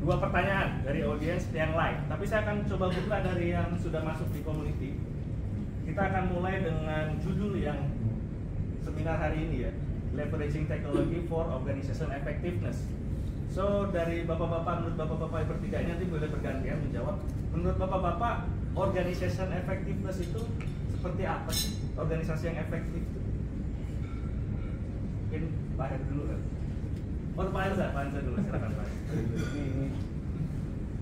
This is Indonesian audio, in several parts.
dua pertanyaan dari audiens yang live. Tapi saya akan coba buka dari yang sudah masuk di community. Kita akan mulai dengan judul yang seminar hari ini ya, Leveraging Technology for Organization Effectiveness. So dari bapak-bapak, menurut bapak-bapak yang bertiga ini nanti boleh bergantian menjawab. Menurut bapak-bapak, organization effectiveness itu seperti apa sih? Organisasi yang efektif itu? Mungkin Pak Her dulu kan? Oh Pak Herza dulu, silakan Pak. Ini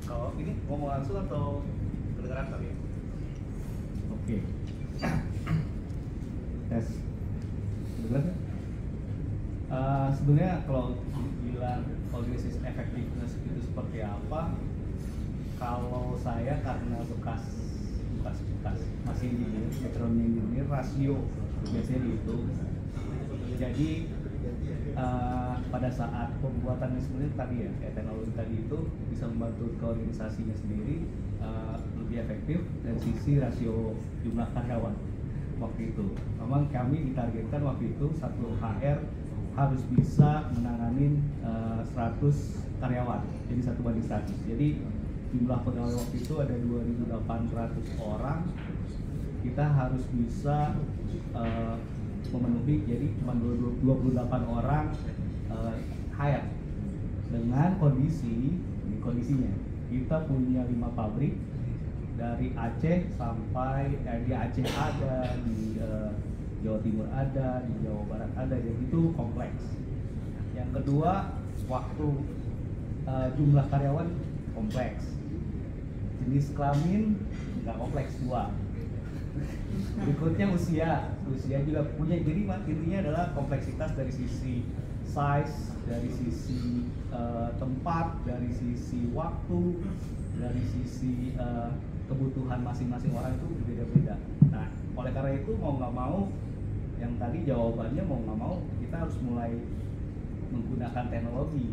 kalau ini ngomong langsung atau kedengaran tadi? Oke. Tes. Benar kan? Sebenarnya kalau bilang organization effectiveness itu seperti apa, kalau saya karena bekas masih engineer, backgroundnya engineer, rasio biasanya itu. Jadi pada saat pembuatannya sebenarnya tadi ya, teknologi tadi itu bisa membantu ke organisasinya sendiri lebih efektif dari sisi rasio jumlah karyawan waktu itu. Memang kami ditargetkan waktu itu satu HR harus bisa menanganin 100 karyawan, jadi 1:100. Jadi jumlah pegawai waktu itu ada 2.800 orang, kita harus bisa memenuhi, jadi cuma 28 orang hire. Dengan kondisinya kita punya 5 pabrik dari Aceh sampai di Aceh ada, di Jawa Timur ada, di Jawa Barat ada, jadi itu kompleks. Yang kedua, waktu jumlah karyawan kompleks. Jenis kelamin nggak kompleks, 2. Berikutnya usia juga punya. Jadi intinya adalah kompleksitas dari sisi size, dari sisi tempat, dari sisi waktu, dari sisi kebutuhan masing-masing orang itu berbeda-beda. Nah, oleh karena itu mau nggak mau, yang tadi jawabannya mau nggak mau kita harus mulai menggunakan teknologi.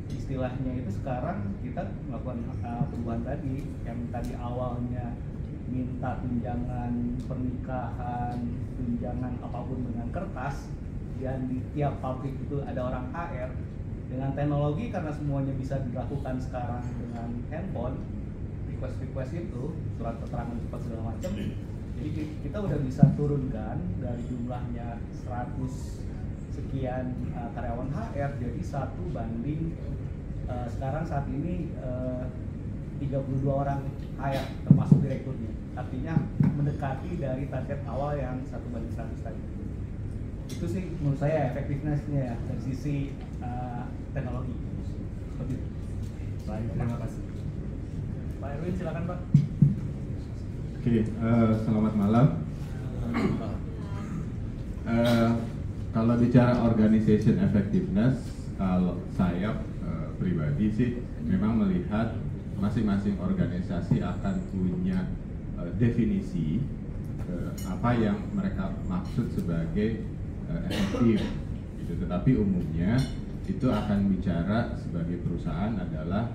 Istilahnya itu sekarang kita melakukan perubahan tadi, yang tadi awalnya minta tunjangan pernikahan, tunjangan apapun dengan kertas, dan di tiap pabrik itu ada orang HR. Dengan teknologi, karena semuanya bisa dilakukan sekarang dengan handphone, request itu, surat keterangan cepat segala macam, jadi kita udah bisa turunkan dari jumlahnya 100 sekian karyawan HR jadi 1 sekarang saat ini 32 orang HR termasuk direkturnya. Artinya mendekati dari target awal yang 1:100 tadi. Itu sih menurut saya efektivitasnya ya dari sisi teknologi. Seperti itu. Baik, terima kasih. Pak Erwin silakan Pak. Oke, selamat malam. Kalau bicara organization effectiveness, kalau saya pribadi sih memang melihat masing-masing organisasi akan punya definisi apa yang mereka maksud sebagai efektif gitu. Tetapi umumnya itu akan bicara sebagai perusahaan adalah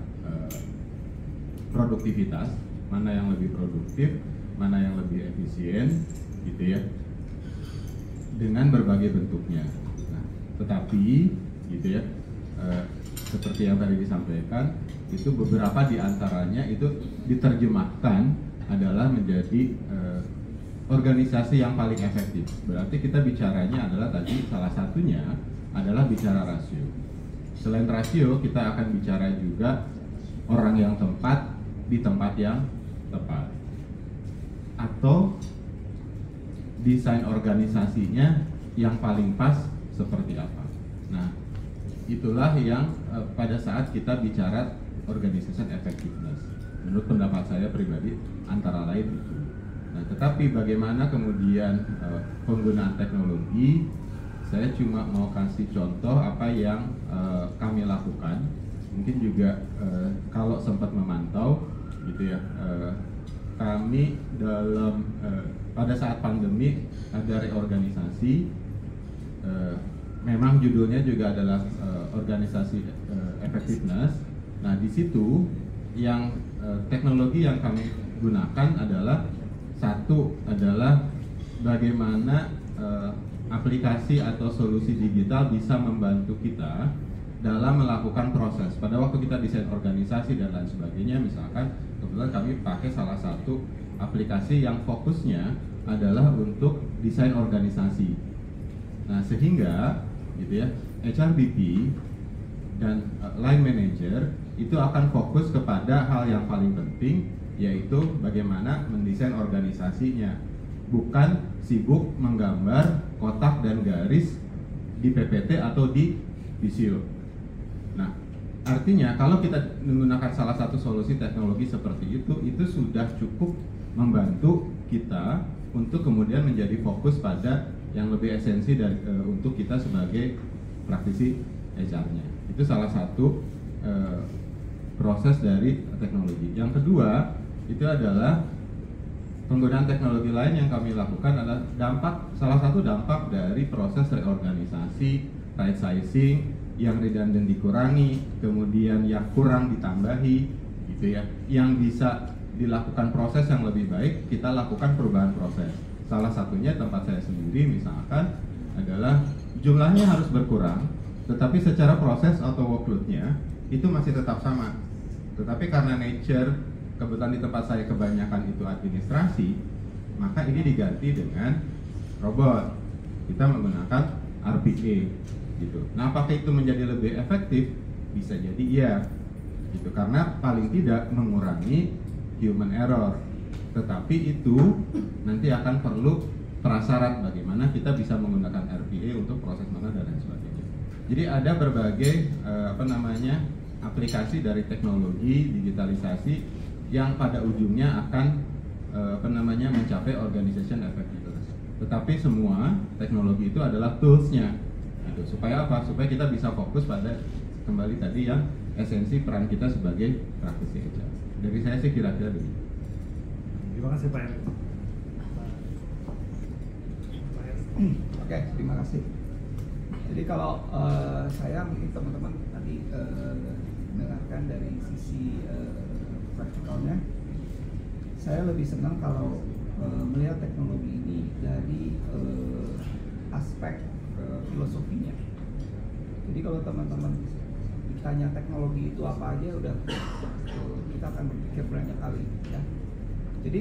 produktivitas, mana yang lebih produktif, mana yang lebih efisien gitu ya, dengan berbagai bentuknya. Nah, tetapi gitu ya, seperti yang tadi disampaikan, itu beberapa diantaranya itu diterjemahkan adalah menjadi organisasi yang paling efektif. Berarti kita bicaranya adalah tadi salah satunya adalah bicara rasio. Selain rasio, kita akan bicara juga orang yang tepat di tempat yang tepat, atau desain organisasinya yang paling pas seperti apa. Nah, itulah yang pada saat kita bicara organization effectiveness, menurut pendapat saya pribadi antara lain itu. Nah, tetapi bagaimana kemudian penggunaan teknologi, saya cuma mau kasih contoh apa yang kami lakukan. Mungkin juga kalau sempat memantau gitu ya, kami dalam pada saat pandemi ada reorganisasi, memang judulnya juga adalah organisasi effectiveness. Nah, di situ yang teknologi yang kami gunakan adalah satu adalah bagaimana aplikasi atau solusi digital bisa membantu kita dalam melakukan proses. Pada waktu kita desain organisasi dan lain sebagainya, misalkan kebetulan kami pakai salah satu aplikasi yang fokusnya adalah untuk desain organisasi. Nah, sehingga gitu ya, HRBP dan line manager itu akan fokus kepada hal yang paling penting, yaitu bagaimana mendesain organisasinya, bukan sibuk menggambar kotak dan garis di PPT atau di Visio. Nah, artinya kalau kita menggunakan salah satu solusi teknologi seperti itu sudah cukup membantu kita untuk kemudian menjadi fokus pada yang lebih esensi dari untuk kita sebagai praktisi HR-nya. Itu salah satu proses dari teknologi. Yang kedua, itu adalah penggunaan teknologi lain yang kami lakukan adalah salah satu dampak dari proses reorganisasi, right sizing, yang redundant dikurangi, kemudian yang kurang ditambahi, gitu ya. Yang bisa dilakukan proses yang lebih baik, kita lakukan perubahan proses. Salah satunya tempat saya sendiri misalkan adalah jumlahnya harus berkurang, tetapi secara proses atau workload-nya itu masih tetap sama. Tetapi karena nature kebetulan di tempat saya kebanyakan itu administrasi, maka ini diganti dengan robot. Kita menggunakan RPA gitu. Nah, apakah itu menjadi lebih efektif? Bisa jadi iya gitu, karena paling tidak mengurangi human error. Tetapi itu nanti akan perlu prasyarat bagaimana kita bisa menggunakan RPA untuk proses mana dan lain sebagainya. Jadi ada berbagai aplikasi dari teknologi digitalisasi yang pada ujungnya akan mencapai organization effectiveness. Tetapi semua teknologi itu adalah toolsnya, gitu. Supaya apa? Supaya kita bisa fokus pada kembali tadi yang esensi peran kita sebagai praktisi HR. Dari saya sih kira-kira begitu. Terima kasih Pak Erick. Oke, terima kasih. Jadi kalau saya mungkin teman-teman tadi mendengarkan dari sisi praktikalnya, saya lebih senang kalau melihat teknologi ini dari aspek filosofinya. Jadi kalau teman-teman ditanya teknologi itu apa aja, udah kita akan berpikir banyak kali ya. Jadi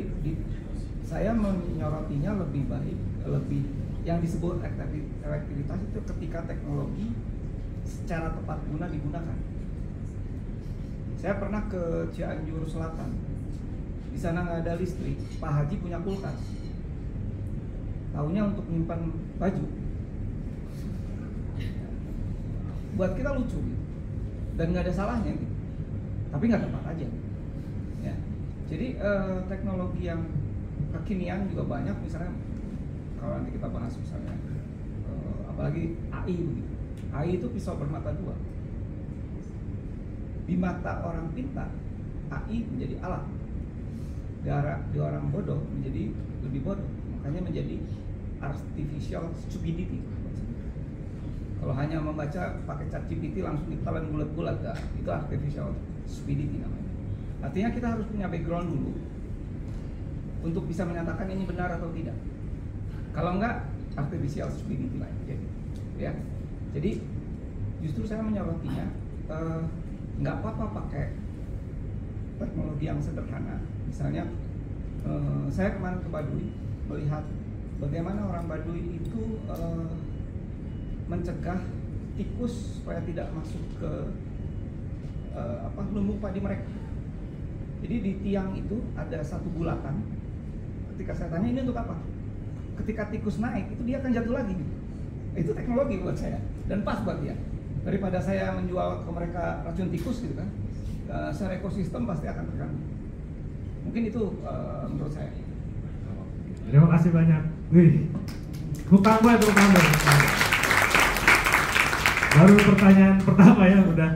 saya menyorotinya lebih baik, lebih yang disebut efektivitas itu ketika teknologi secara tepat guna digunakan. Saya pernah ke Cianjur Selatan, di sana nggak ada listrik, Pak Haji punya kulkas, taunya untuk menyimpan baju. Buat kita lucu gitu, dan nggak ada salahnya gitu, tapi nggak tepat aja. Ya. Jadi teknologi yang kekinian juga banyak, misalnya kalau nanti kita bahas misalnya apalagi AI begitu. AI itu pisau bermata dua. Di mata orang pintar, AI menjadi alat. Di orang bodoh menjadi lebih bodoh. Makanya menjadi artificial stupidity. Kalau hanya membaca pakai ChatGPT langsung ditelan bulat-bulat, itu artificial stupidity namanya. Artinya kita harus punya background dulu untuk bisa menyatakan ini benar atau tidak. Kalau enggak, artificial stupidity lah ya. Jadi justru saya menyorotinya nggak apa-apa pakai teknologi yang sederhana. Misalnya saya kemarin ke Baduy melihat bagaimana orang Baduy itu mencegah tikus supaya tidak masuk ke lumbung padi mereka. Jadi di tiang itu ada satu bulatan. Ketika saya tanya ini untuk apa? Ketika tikus naik itu dia akan jatuh lagi. Itu teknologi buat saya dan pas buat dia. Daripada saya menjual ke mereka racun tikus gitu kan, secara ekosistem pasti akan terganggu. Mungkin itu menurut saya. Terima kasih banyak. Wih, tepuk tangan. Baru pertanyaan pertama ya udah.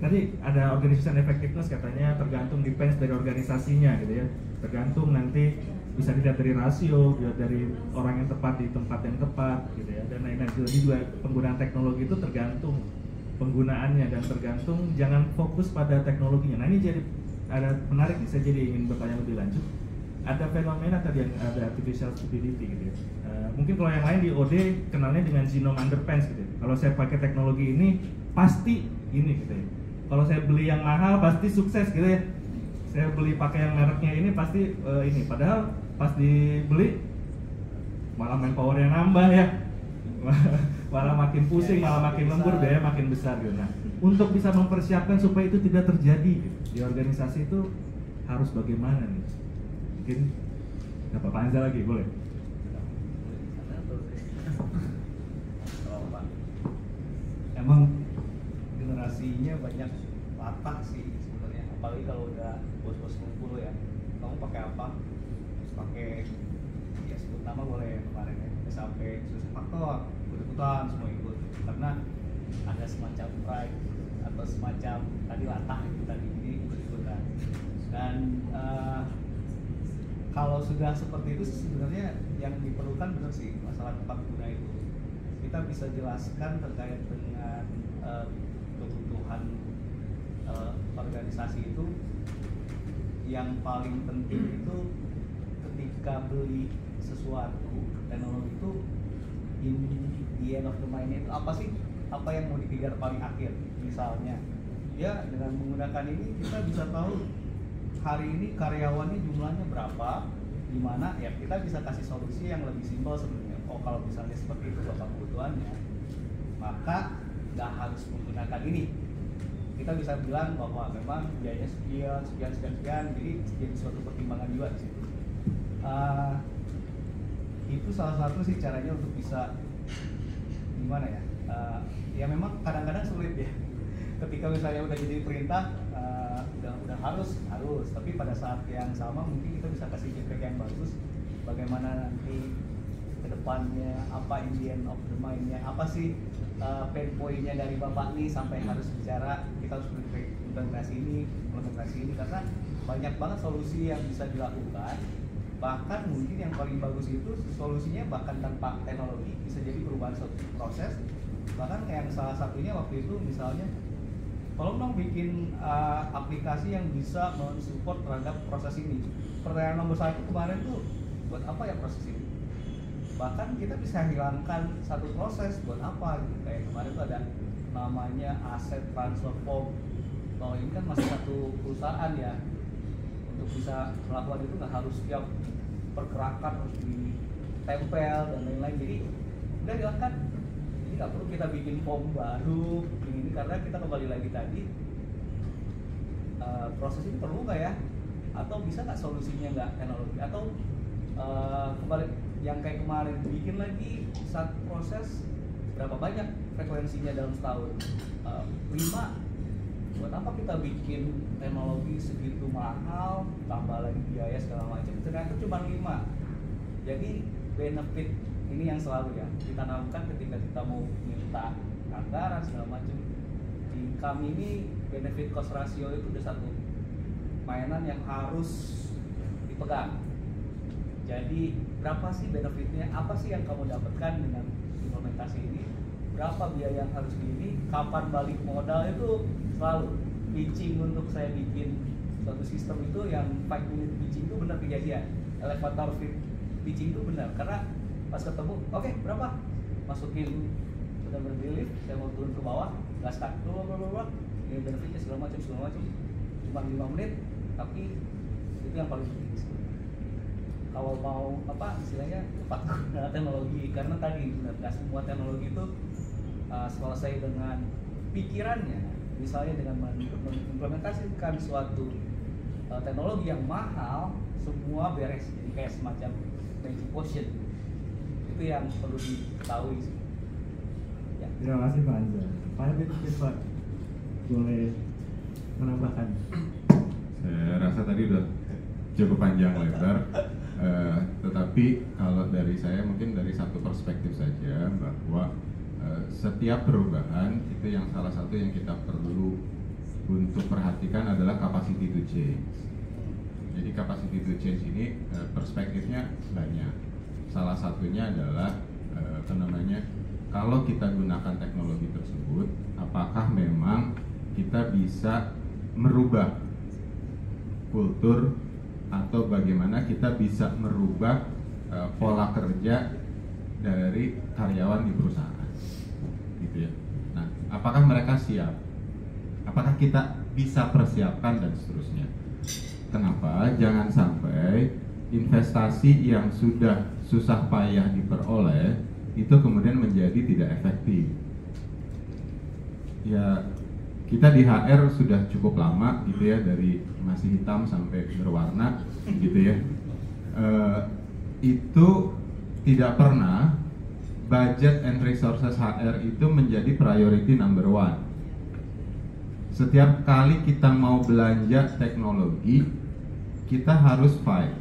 Tadi ada organization effectiveness katanya tergantung depends dari organisasinya gitu ya. Tergantung nanti bisa dilihat dari rasio, dilihat dari orang yang tepat di tempat yang tepat gitu ya, dan lain-lain. Jadi juga penggunaan teknologi itu tergantung penggunaannya dan tergantung, jangan fokus pada teknologinya. Nah ini jadi ada menarik nih, saya jadi ingin bertanya lebih lanjut. Ada fenomena tadi yang ada artificial stupidity gitu ya. Mungkin kalau yang lain di OD kenalnya dengan genome underpants gitu ya. Kalau saya pakai teknologi ini pasti ini gitu ya. Kalau saya beli yang mahal pasti sukses gitu ya. Saya beli pakai yang mereknya ini pasti ini. Padahal pas dibeli malah manpowernya nambah ya. Malah makin pusing, malah makin lembur, biaya makin besar gitu. Nah, untuk bisa mempersiapkan supaya itu tidak terjadi gitu, di organisasi itu harus bagaimana nih? Mungkin Pak Panza lagi boleh? Emang generasinya banyak latah sih sebenarnya, apalagi kalau udah bos-bos kumpul ya. Kamu pakai apa? Terus pakai ya sebut nama boleh kemarin ya, sampai susah faktor, ikut-ikutan semua ikut karena ada semacam pride atau semacam tadi latah itu tadi ini ikut-ikutan. Dan kalau sudah seperti itu sebenarnya yang diperlukan benar sih masalah tepat guna itu. Kita bisa jelaskan terkait dengan kebutuhan organisasi itu. Yang paling penting itu ketika beli sesuatu teknologi itu in the end of the money itu apa sih, apa yang mau dikejar paling akhir. Misalnya ya dengan menggunakan ini kita bisa tahu hari ini karyawannya jumlahnya berapa, di mana ya kita bisa kasih solusi yang lebih simpel sebenarnya. Oh kalau misalnya seperti itu bapak kebutuhannya, maka nggak harus menggunakan ini. Kita bisa bilang bahwa memang biayanya sekian, jadi suatu pertimbangan juga di situ. Itu salah satu sih caranya untuk bisa gimana ya? Ya memang kadang-kadang sulit ya. Ketika misalnya udah jadi perintah, udah harus, tapi pada saat yang sama mungkin kita bisa kasih feedback yang bagus. Bagaimana nanti kedepannya, apa in the end of the mind-nya, apa sih pain point-nya dari bapak nih sampai harus bicara kita harus implementasi ini karena banyak banget solusi yang bisa dilakukan. Bahkan mungkin yang paling bagus itu solusinya bahkan tanpa teknologi bisa jadi perubahan suatu proses. Bahkan kayak salah satunya waktu itu misalnya tolong dong bikin aplikasi yang bisa mensupport terhadap proses ini. Pertanyaan nomor 1 kemarin tuh buat apa ya proses ini? Bahkan kita bisa hilangkan satu proses buat apa gitu. Kayak kemarin tuh ada namanya asset transfer form. Kalau ini kan masih satu perusahaan ya, untuk bisa melakukan itu nggak harus setiap pergerakan harus ditempel dan lain-lain. Jadi udah hilangkan. Jadi nggak perlu kita bikin form baru ini karena kita kembali lagi tadi proses ini perlu nggak ya? Atau bisa nggak solusinya nggak teknologi? Atau kembali yang kayak kemarin bikin lagi satu proses berapa banyak frekuensinya dalam setahun? 5. Buat apa kita bikin teknologi segitu mahal, tambah lagi biaya segala macam? Ternyata cuma 5. Jadi benefit ini yang selalu ya ditanamkan ketika kita mau minta anggaran segala macam. Di kami ini benefit cost ratio itu udah satu mainan yang harus dipegang. Jadi berapa sih benefitnya? Apa sih yang kamu dapatkan dengan implementasi ini? Berapa biaya yang harus ini? Kapan balik modal itu selalu pitching untuk saya bikin suatu sistem itu yang 5 minute pitching itu benar kejadian. Elevator pitching itu benar karena pas ketemu, oke, berapa? Masukin benar-benar di lift, saya mau turun ke bawah, gas tak, ini benefitnya segala macam, cuma 5 menit, tapi itu yang paling penting. Kalau mau apa istilahnya tepat guna teknologi, karena tadi nggak semua teknologi itu selesai dengan pikirannya. Misalnya dengan mengimplementasikan suatu teknologi yang mahal, semua beres, jadi kayak semacam magic potion. Itu yang perlu diketahui sih. Ya. Terima kasih Pak Anza. Pak Pak boleh menambahkan? Saya rasa tadi udah cukup panjang lebar. Tetapi kalau dari saya mungkin dari satu perspektif saja bahwa setiap perubahan itu yang salah satu yang kita perlu untuk perhatikan adalah capacity to change. Jadi capacity to change ini perspektifnya banyak. Salah satunya adalah kalau kita gunakan teknologi tersebut, apakah memang kita bisa merubah kultur atau bagaimana kita bisa merubah pola kerja dari karyawan di perusahaan. gitu ya. Nah, apakah mereka siap? Apakah kita bisa persiapkan dan seterusnya? Kenapa? Jangan sampai investasi yang sudah susah payah diperoleh itu kemudian menjadi tidak efektif. Ya, kita di HR sudah cukup lama gitu ya, dari masih hitam sampai berwarna gitu ya. Itu tidak pernah budget and resources HR itu menjadi priority number one. Setiap kali kita mau belanja teknologi, kita harus fight.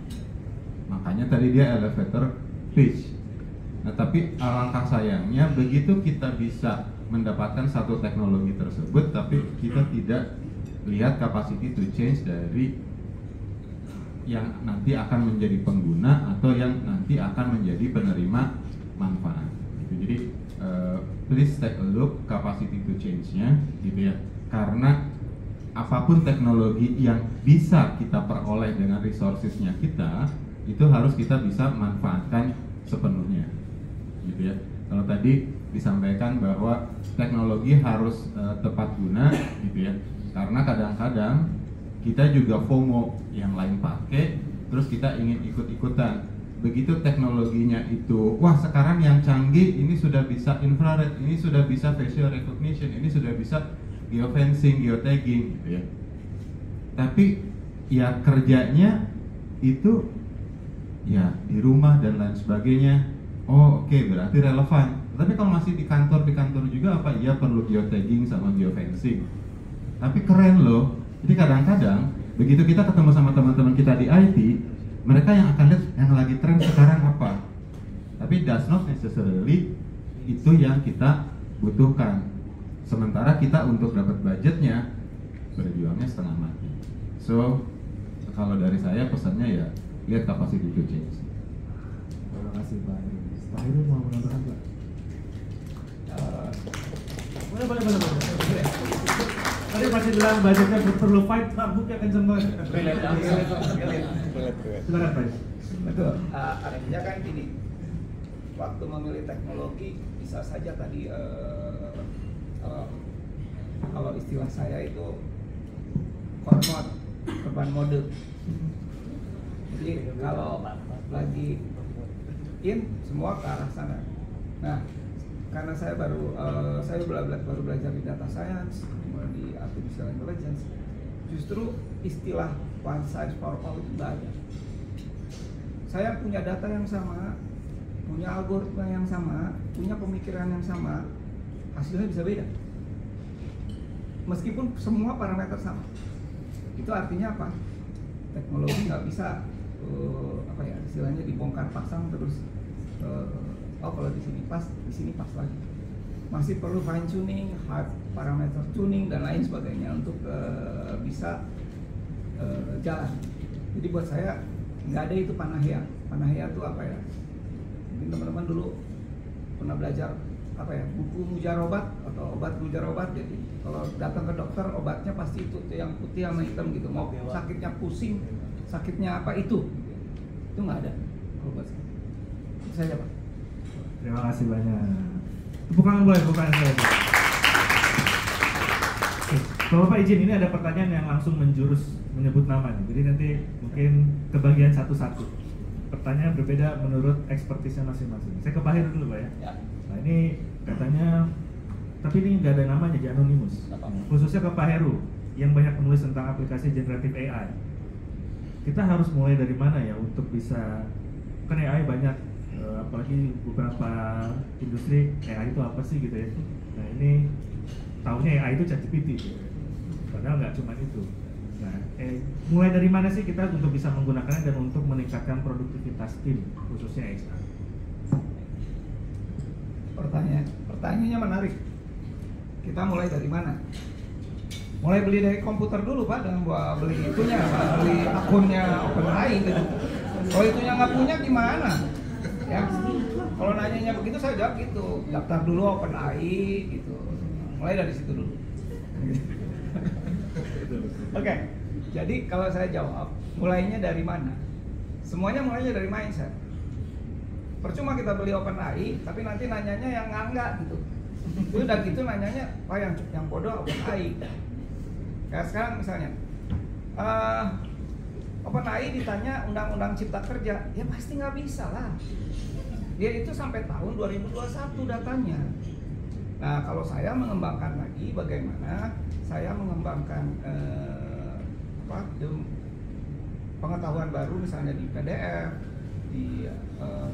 Makanya tadi dia elevator pitch. Nah, tapi alangkah sayangnya begitu kita bisa mendapatkan satu teknologi tersebut, tapi kita tidak lihat capacity to change dari yang nanti akan menjadi pengguna atau yang nanti akan menjadi penerima manfaat. Jadi please take a look capacity to change-nya, gitu ya. Karena apapun teknologi yang bisa kita peroleh dengan resources-nya kita, itu harus kita bisa manfaatkan sepenuhnya, gitu ya. Kalau tadi disampaikan bahwa teknologi harus tepat guna, gitu ya. Karena kadang-kadang kita juga FOMO, yang lain pakai, terus kita ingin ikut-ikutan. Begitu teknologinya itu, wah sekarang yang canggih, ini sudah bisa infrared, ini sudah bisa facial recognition, ini sudah bisa geofencing, geotagging, gitu ya. Tapi ya kerjanya itu ya di rumah dan lain sebagainya. Oh oke, berarti relevan. Tapi kalau masih di kantor juga apa? Iya perlu geotagging sama geofencing. Tapi keren loh. Jadi kadang-kadang begitu kita ketemu sama teman-teman kita di IT, mereka yang akan lihat yang lagi tren sekarang apa. Tapi does not necessarily itu yang kita butuhkan. Sementara kita untuk dapat budgetnya berjuangnya setengah mati. So kalau dari saya pesannya ya lihat capacity to change. Terima kasih Pak. Pak Heru mau menambahkan Pak? Boleh. Tadi masih bilang budgetnya perlu fight, Pak Buknya kenceng banget. Silakan Pak. Betul. Artinya kan gini, waktu memilih teknologi bisa saja tadi kalau istilah saya itu korban mode. Jadi kalau lagi semua ke arah sana. Nah, karena saya baru belajar di data science, kemudian di artificial intelligence, justru istilah one size for all itu nggak ada. Saya punya data yang sama, punya algoritma yang sama, punya pemikiran yang sama, hasilnya bisa beda. Meskipun semua parameter sama. Itu artinya apa? Teknologi nggak bisa istilahnya dibongkar pasang terus kalau di sini pas lagi. Masih perlu fine tuning, hard parameter tuning dan lain sebagainya untuk bisa jalan. Jadi buat saya nggak ada itu panahea. Panahea itu apa ya? Mungkin teman-teman dulu pernah belajar buku mujarobat atau obat mujarobat. Jadi kalau datang ke dokter obatnya pasti itu yang putih sama hitam gitu. Mau sakitnya pusing, sakitnya apa itu nggak ada kalau buat saya. Itu saja Pak. Terima kasih banyak. Tepuk tangan boleh, bukan saya. Kalau Bapak izin, ini ada pertanyaan yang langsung menjurus menyebut nama nih. Jadi nanti mungkin kebagian satu-satu. Pertanyaan berbeda menurut ekspertisnya masing-masing. Saya ke Pak Heru dulu Pak ya. Nah ini katanya, tapi ini nggak ada namanya, di anonimus. Khususnya ke Pak Heru yang banyak menulis tentang aplikasi generatif AI. Kita harus mulai dari mana ya untuk bisa, kan AI banyak, apalagi beberapa industri AI itu apa sih gitu ya. Nah ini taunya AI itu ChatGPT, padahal nggak cuma itu. Nah, mulai dari mana sih kita untuk bisa menggunakannya dan untuk meningkatkan produktivitas tim khususnya HR? Pertanyaannya menarik. Kita mulai dari mana? Mulai beli dari komputer dulu Pak, dan beli itunya, beli akunnya OpenAI gitu. Kalau itunya nggak punya gimana? Ya, kalau nanyanya begitu saya jawab gitu, daftar dulu OpenAI gitu. Mulai dari situ dulu. Oke, jadi kalau saya jawab, mulainya dari mana? Semuanya mulainya dari mindset. Percuma kita beli OpenAI, tapi nanti nanyanya yang enggak gitu. Itu udah gitu nanyanya, oh yang bodoh OpenAI. Kayak sekarang misalnya, OpenAI ditanya undang-undang cipta kerja, ya pasti nggak bisa lah. Dia itu sampai tahun 2021 datanya. Nah, kalau saya mengembangkan lagi, bagaimana saya mengembangkan pengetahuan baru, misalnya di PDF, di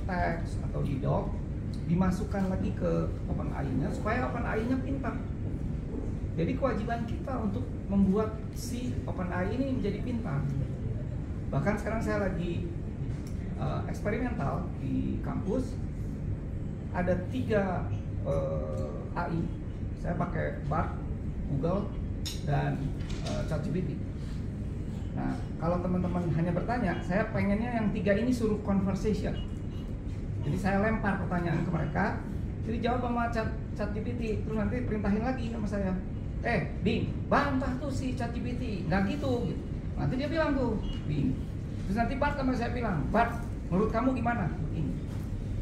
teks atau di doc, dimasukkan lagi ke OpenAI-nya supaya OpenAI-nya pintar. Jadi kewajiban kita untuk membuat si OpenAI ini menjadi pintar. Bahkan sekarang saya lagi eksperimental di kampus, ada 3 AI. Saya pakai Bard, Google, dan ChatGPT. Nah, kalau teman-teman hanya bertanya, saya pengennya yang 3 ini suruh conversation. Jadi saya lempar pertanyaan ke mereka, jadi jawab sama ChatGPT, terus nanti perintahin lagi sama saya. Bing, bantah tuh si ChatGPT, nggak gitu. Nanti dia bilang tuh, Bing. Terus nanti Bart sama saya bilang, Bart, menurut kamu gimana? Begini.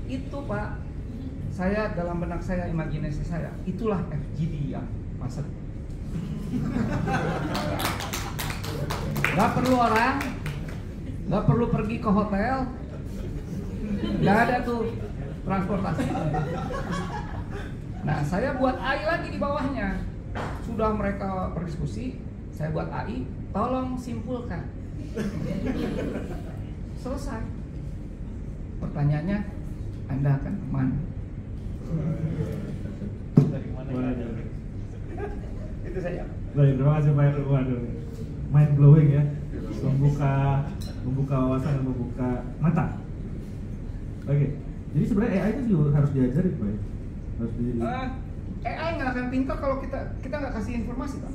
Itu Pak, saya dalam benak saya, imajinasi saya, itulah FGD yang maksud. Gak perlu orang, gak perlu pergi ke hotel, gak ada tuh transportasi. Nah, saya buat AI lagi di bawahnya. Sudah mereka berdiskusi, saya buat AI, tolong simpulkan. Selesai. Pertanyaannya, Anda akan kemana? Dari mana? Itu saya. Baik, terima kasih Pak Heru. Waduh, mind blowing ya, membuka wawasan dan membuka mata. Oke, jadi sebenarnya AI itu juga harus diajarin Pak. Harus di. AI nggak akan pintar kalau kita nggak kasih informasi Pak.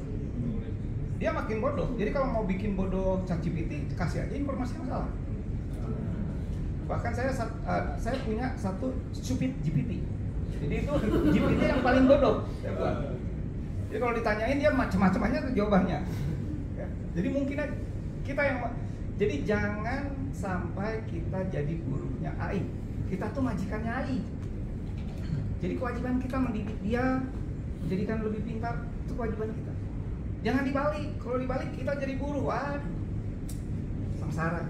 Dia makin bodoh. Jadi kalau mau bikin bodoh ChatGPT, kasih aja informasi yang salah. Bahkan saya punya satu stupid GPT. Jadi itu GPT yang paling bodoh. Jadi kalau ditanyain dia macam-macam aja tuh jawabannya. Ya. Jadi mungkin kita yang jadi jangan sampai kita jadi gurunya AI. Kita tuh majikannya AI. Jadi kewajiban kita mendidik dia, menjadikan lebih pintar, itu kewajiban kita. Jangan dibalik. Kalau dibalik kita jadi guru, waduh, sengsara.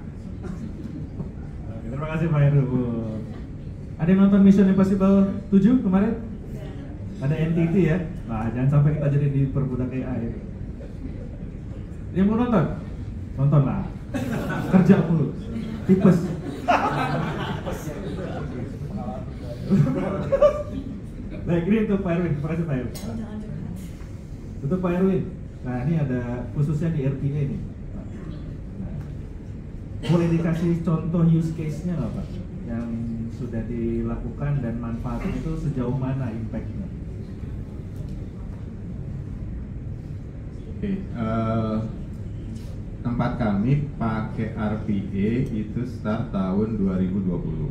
Terima kasih Pak Heru. Ada yang nonton Mission Impossible 7 kemarin? Ada NTT ya? Nah, jangan sampai kita jadi diperbudak AI. Yang mau nonton? Nonton lah. Kerja mulu. Tipes. Baik, ini untuk Pak Erwin. Terima kasih Pak Erwin. Untuk Pak Erwin. Nah, ini ada khususnya di RPA nih. Nah, boleh dikasih contoh use case-nya nggak Pak? Yang sudah dilakukan dan manfaatnya itu sejauh mana impact-nya? Oke, tempat kami pakai RPA itu start tahun 2020,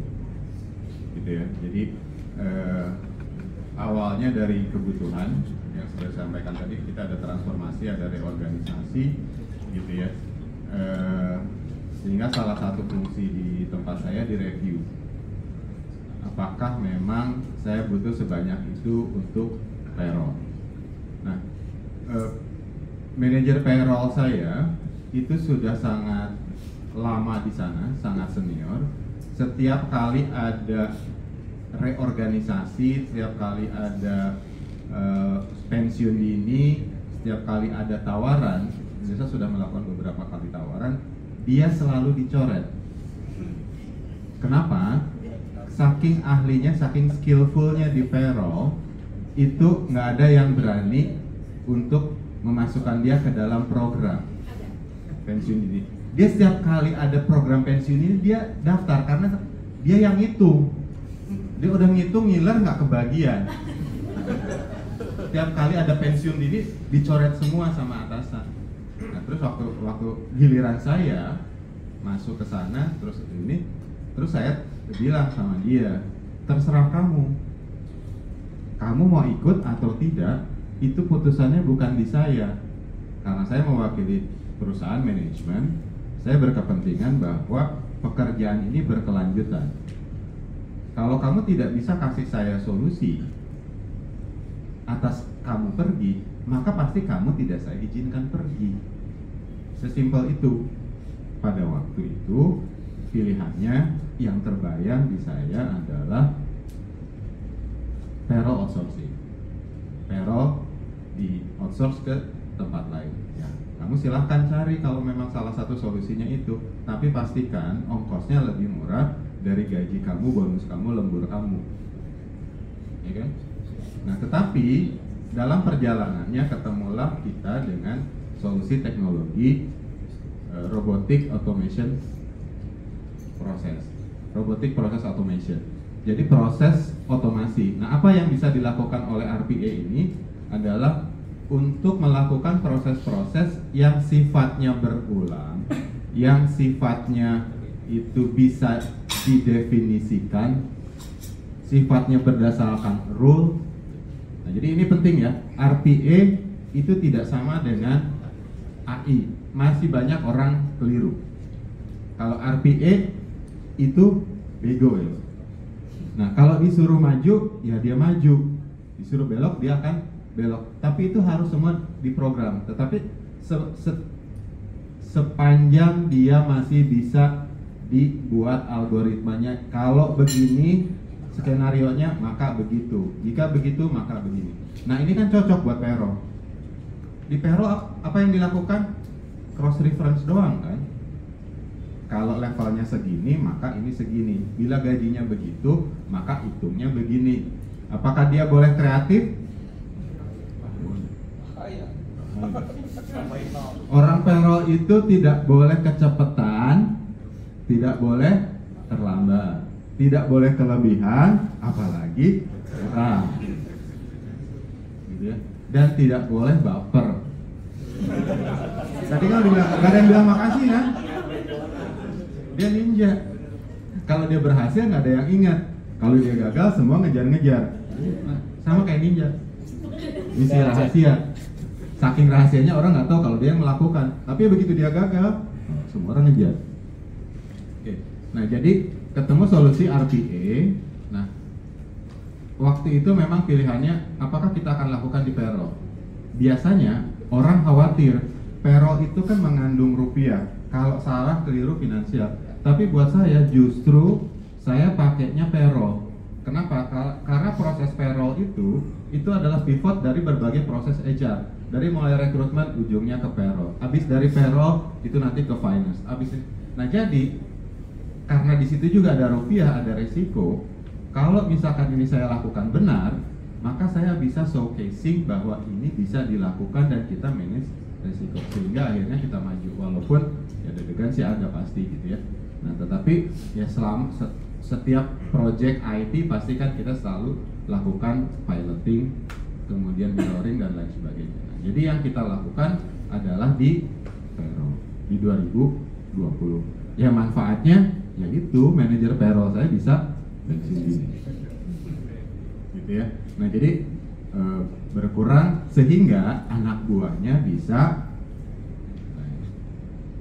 gitu ya. Jadi awalnya dari kebutuhan yang sudah saya sampaikan tadi, kita ada transformasi, ada reorganisasi, gitu ya. Sehingga salah satu fungsi di tempat saya direview. Apakah memang saya butuh sebanyak itu untuk payroll? Nah, manajer payroll saya itu sudah sangat lama di sana, sangat senior. Setiap kali ada reorganisasi, setiap kali ada pensiun dini, setiap kali ada tawaran, saya sudah melakukan beberapa kali tawaran, dia selalu dicoret. Kenapa? Saking ahlinya, saking skillfulnya di payroll, itu nggak ada yang berani untuk memasukkan dia ke dalam program pensiun dini. Dia setiap kali ada program pensiun ini dia daftar karena dia yang ngitung. Dia udah ngitung, ngiler nggak kebagian. Setiap kali ada pensiun dini dicoret semua sama atasan. Nah, terus waktu giliran saya masuk ke sana, terus saya bilang sama dia, terserah kamu mau ikut atau tidak, itu putusannya bukan di saya, karena saya mewakili perusahaan manajemen. Saya berkepentingan bahwa pekerjaan ini berkelanjutan. Kalau kamu tidak bisa kasih saya solusi, atas kamu pergi, maka pasti kamu tidak saya izinkan pergi. Sesimpel itu. Pada waktu itu pilihannya yang terbayang di saya adalah payroll outsourcing. Payroll di outsource ke tempat lain. Ya, kamu silahkan cari kalau memang salah satu solusinya itu, tapi pastikan ongkosnya lebih murah dari gaji kamu, bonus kamu, lembur kamu. Ya kan? Nah, tetapi dalam perjalanannya ketemulah kita dengan solusi teknologi robotic automation proses. Robotic process automation. Jadi proses otomasi. Nah, apa yang bisa dilakukan oleh RPA ini adalah untuk melakukan proses-proses yang sifatnya berulang, yang sifatnya itu bisa didefinisikan, sifatnya berdasarkan rule. Nah, jadi ini penting ya, RPA itu tidak sama dengan AI. Masih banyak orang keliru. Kalau RPA itu bego ya. Nah, kalau disuruh maju, ya dia maju. Disuruh belok, dia akan belok. Tapi itu harus semua diprogram. Tetapi sepanjang dia masih bisa dibuat algoritmanya. Kalau begini skenarionya, maka begitu. Jika begitu, maka begini. Nah, ini kan cocok buat payroll. Di payroll apa yang dilakukan? Cross reference doang kan. Kalau levelnya segini, maka ini segini. Bila gajinya begitu, maka hitungnya begini. Apakah dia boleh kreatif? Orang payroll itu tidak boleh kecepatan, tidak boleh terlambat, tidak boleh kelebihan, apalagi kurang, gitu ya. Dan tidak boleh baper. Tadi kan udah bilang, gak ada yang bilang makasih kan? Dia ninja. Kalau dia berhasil nggak ada yang ingat. Kalau dia gagal semua ngejar-ngejar. Nah, sama kayak ninja. Misi rahasia. Saking rahasianya orang nggak tahu kalau dia yang melakukan. Tapi begitu dia gagal, semua orang ngejar. Oke. Nah, jadi ketemu solusi RPA. Nah, waktu itu memang pilihannya apakah kita akan lakukan di payroll. Biasanya orang khawatir payroll itu kan mengandung rupiah. Kalau salah keliru finansial. Tapi buat saya justru saya pakainya payroll. Kenapa? Karena proses payroll itu adalah pivot dari berbagai proses HR. Dari mulai rekrutmen ujungnya ke payroll. Habis dari payroll itu nanti ke finance. Nah, jadi karena di situ juga ada rupiah, ada resiko. Kalau misalkan ini saya lakukan benar, maka saya bisa showcasing bahwa ini bisa dilakukan dan kita manage resiko sehingga akhirnya kita maju. Walaupun ya deg-degan sih ada pasti gitu ya. Nah, tetapi ya selama setiap project IT pasti kan kita selalu lakukan piloting, kemudian mirroring dan lain sebagainya. Nah, jadi yang kita lakukan adalah di payroll di 2020. Ya manfaatnya ya itu manajer payroll saya bisa bensin gini. Gitu ya. Nah, jadi berkurang sehingga anak buahnya bisa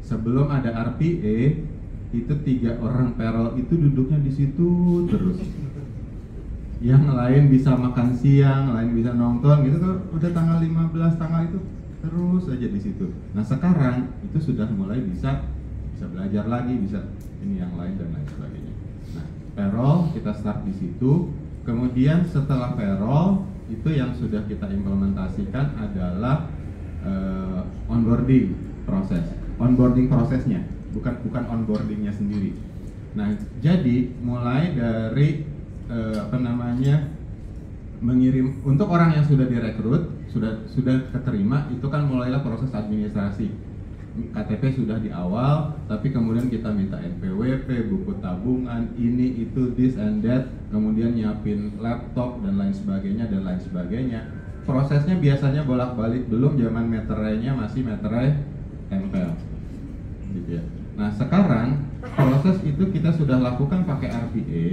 sebelum ada RPA itu 3 orang payroll itu duduknya di situ terus. Yang lain bisa makan siang, lain bisa nonton gitu tuh udah tanggal 15 tanggal itu terus aja di situ. Nah, sekarang itu sudah mulai bisa belajar lagi, bisa ini yang lain dan lain sebagainya. Nah, payroll kita start di situ. Kemudian setelah payroll itu yang sudah kita implementasikan adalah onboarding proses. Onboarding prosesnya, bukan onboardingnya sendiri. Nah, jadi mulai dari mengirim untuk orang yang sudah direkrut, sudah keterima, itu kan mulailah proses administrasi. KTP sudah di awal, tapi kemudian kita minta NPWP, buku tabungan, ini itu this and that, kemudian nyiapin laptop dan lain sebagainya. Prosesnya biasanya bolak-balik, belum zaman meterainya masih meterai tempel, gitu ya. Nah, sekarang proses itu kita sudah lakukan pakai RPA,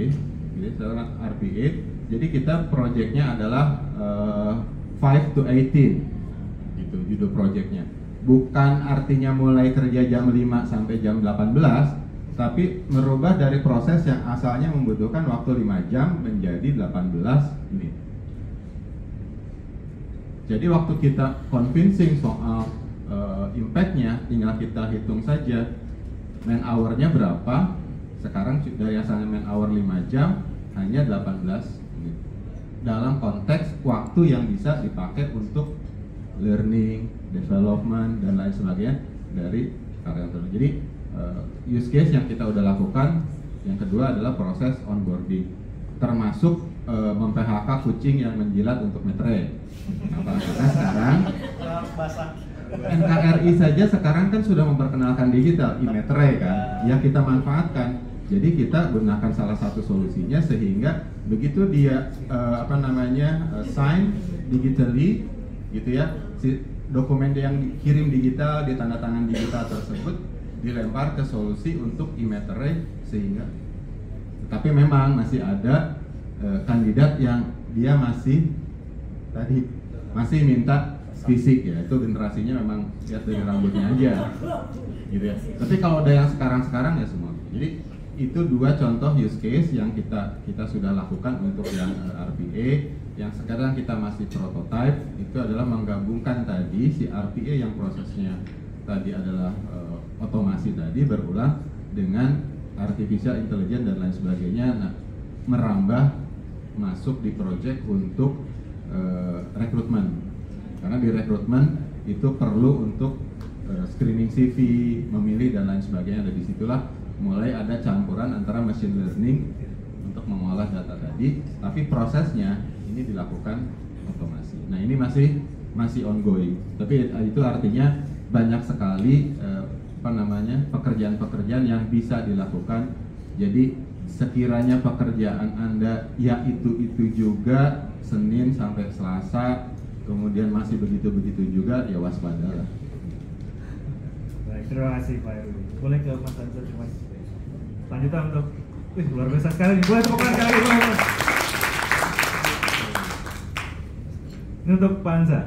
gitu, sekarang RPA. Jadi kita projectnya adalah 5 to 18, gitu judul projectnya. Bukan artinya mulai kerja jam 5 sampai jam 18, tapi merubah dari proses yang asalnya membutuhkan waktu 5 jam menjadi 18 menit. Jadi waktu kita convincing soal impact-nya, tinggal kita hitung saja man hour-nya berapa. Sekarang dari asalnya man hour 5 jam hanya 18 menit. Dalam konteks waktu yang bisa dipakai untuk learning, development dan lain sebagainya dari karyawan tersebut. Jadi use case yang kita udah lakukan, yang kedua adalah proses onboarding, termasuk mem-PHK kucing yang menjilat untuk metre. Karena sekarang NKRI saja sekarang kan sudah memperkenalkan digital e-metre kan, yang kita manfaatkan. Jadi kita gunakan salah satu solusinya sehingga begitu dia sign digitally gitu ya, si dokumen yang dikirim digital, ditandatangan digital tersebut dilempar ke solusi untuk e-metre sehingga. Tapi memang masih ada kandidat yang dia masih minta fisik ya, itu generasinya memang lihat dari rambutnya aja gitu ya. Tapi kalau ada yang sekarang ya semua. Jadi itu dua contoh use case yang kita sudah lakukan untuk yang RPA. Yang sekarang kita masih prototype itu adalah menggabungkan tadi si RPA yang prosesnya tadi adalah otomasi tadi berulang dengan artificial intelligence dan lain sebagainya. Nah, merambah masuk di project untuk rekrutmen. Karena di rekrutmen itu perlu untuk screening CV, memilih dan lain sebagainya. Dan disitulah mulai ada campuran antara machine learning untuk mengolah data tadi, tapi prosesnya ini dilakukan otomasi. Nah, ini masih ongoing. Tapi itu artinya banyak sekali pekerjaan-pekerjaan yang bisa dilakukan. Jadi sekiranya pekerjaan Anda ya itu juga Senin sampai Selasa, kemudian masih begitu juga, ya waspada lah. Baik, terima kasih Pak Heru. Boleh ke Mas Ansar, Mas. Lanjutan untuk, luar biasa sekali. Boleh tepuk tangan sekali lagi, Mas. Ini untuk Pak Anza.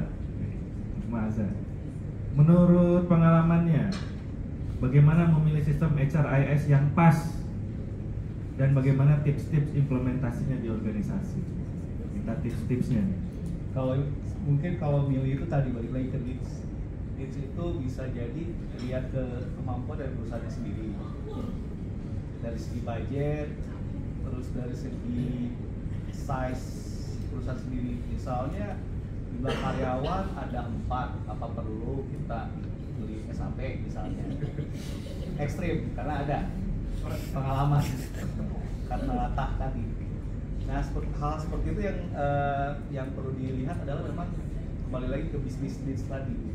Mas Anza. Menurut pengalamannya, bagaimana memilih sistem HRIS yang pas dan bagaimana tips-tips implementasinya di organisasi? Minta tips-tipsnya. Kalau milih itu tadi balik lagi ke needs itu bisa jadi lihat ke kemampuan dari perusahaannya sendiri, dari segi budget, terus dari segi size perusahaan sendiri. Misalnya jumlah karyawan ada 4, apa perlu kita beli SAP misalnya? Ekstrim karena ada pengalaman karena latah tadi. Nah, hal seperti itu yang perlu dilihat adalah memang kembali lagi ke bisnis needs tadi.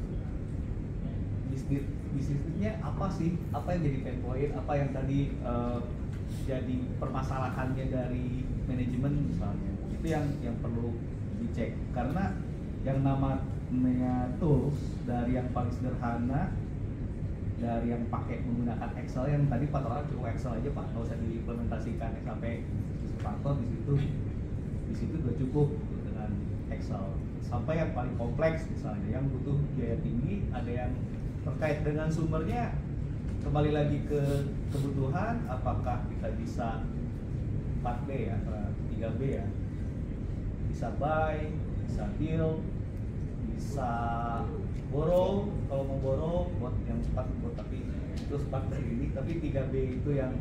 Bisnisnya apa sih? Apa yang jadi pain point? Apa yang tadi jadi permasalahannya dari manajemen misalnya? Itu yang perlu dicek. Karena yang namanya tools dari yang paling sederhana, dari yang pakai menggunakan Excel, yang tadi 4 orang cukup Excel aja Pak, nggak usah diimplementasikan sampai faktor di situ udah cukup dengan Excel. Sampai yang paling kompleks misalnya yang butuh biaya tinggi, ada yang terkait dengan sumbernya, kembali lagi ke kebutuhan, apakah kita bisa 4B ya, 3B ya, bisa buy, bisa build, bisa borrow. Kalau mau borrow buat yang 4 buat tapi terus 4 ini, tapi 3B itu yang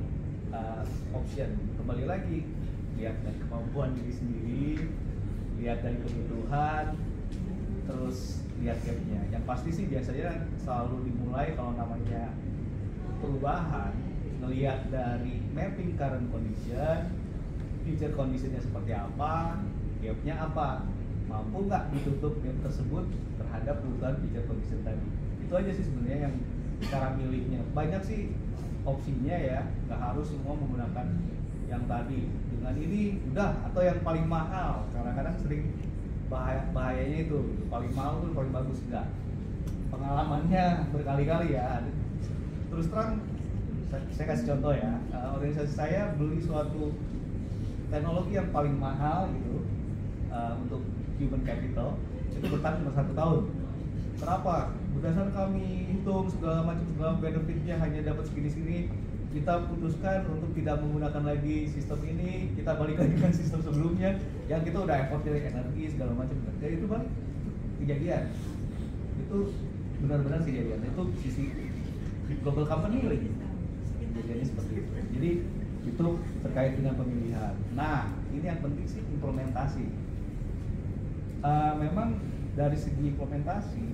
option. Kembali lagi lihat dari kemampuan diri sendiri, lihat dari kebutuhan, terus lihat gapnya. Yang pasti sih biasanya selalu dimulai kalau namanya perubahan, ngelihat dari mapping current condition, future conditionnya seperti apa, gapnya apa, mampu nggak ditutup gap tersebut terhadap perubahan future condition tadi. Itu aja sih sebenarnya yang cara milihnya. Banyak sih opsinya ya, nggak harus semua menggunakan yang tadi. Dengan ini udah, atau yang paling mahal. Kadang-kadang sering bahayanya itu paling mahal tuh paling bagus, enggak. Pengalamannya berkali-kali ya. Terus terang saya kasih contoh ya, organisasi saya beli suatu teknologi yang paling mahal gitu untuk human capital, itu bertahan cuma 1 tahun. Kenapa? Berdasarkan kami hitung segala benefitnya hanya dapat segini-segini, kita putuskan untuk tidak menggunakan lagi sistem ini, kita balik lagi dengan sistem sebelumnya yang kita udah effort dari energi segala macam. Jadi itu balik kejadian. Itu benar-benar kejadian. Itu sisi global company lagi kejadiannya seperti itu. Jadi itu terkait dengan pemilihan. Nah, ini yang penting sih implementasi. Memang dari segi implementasi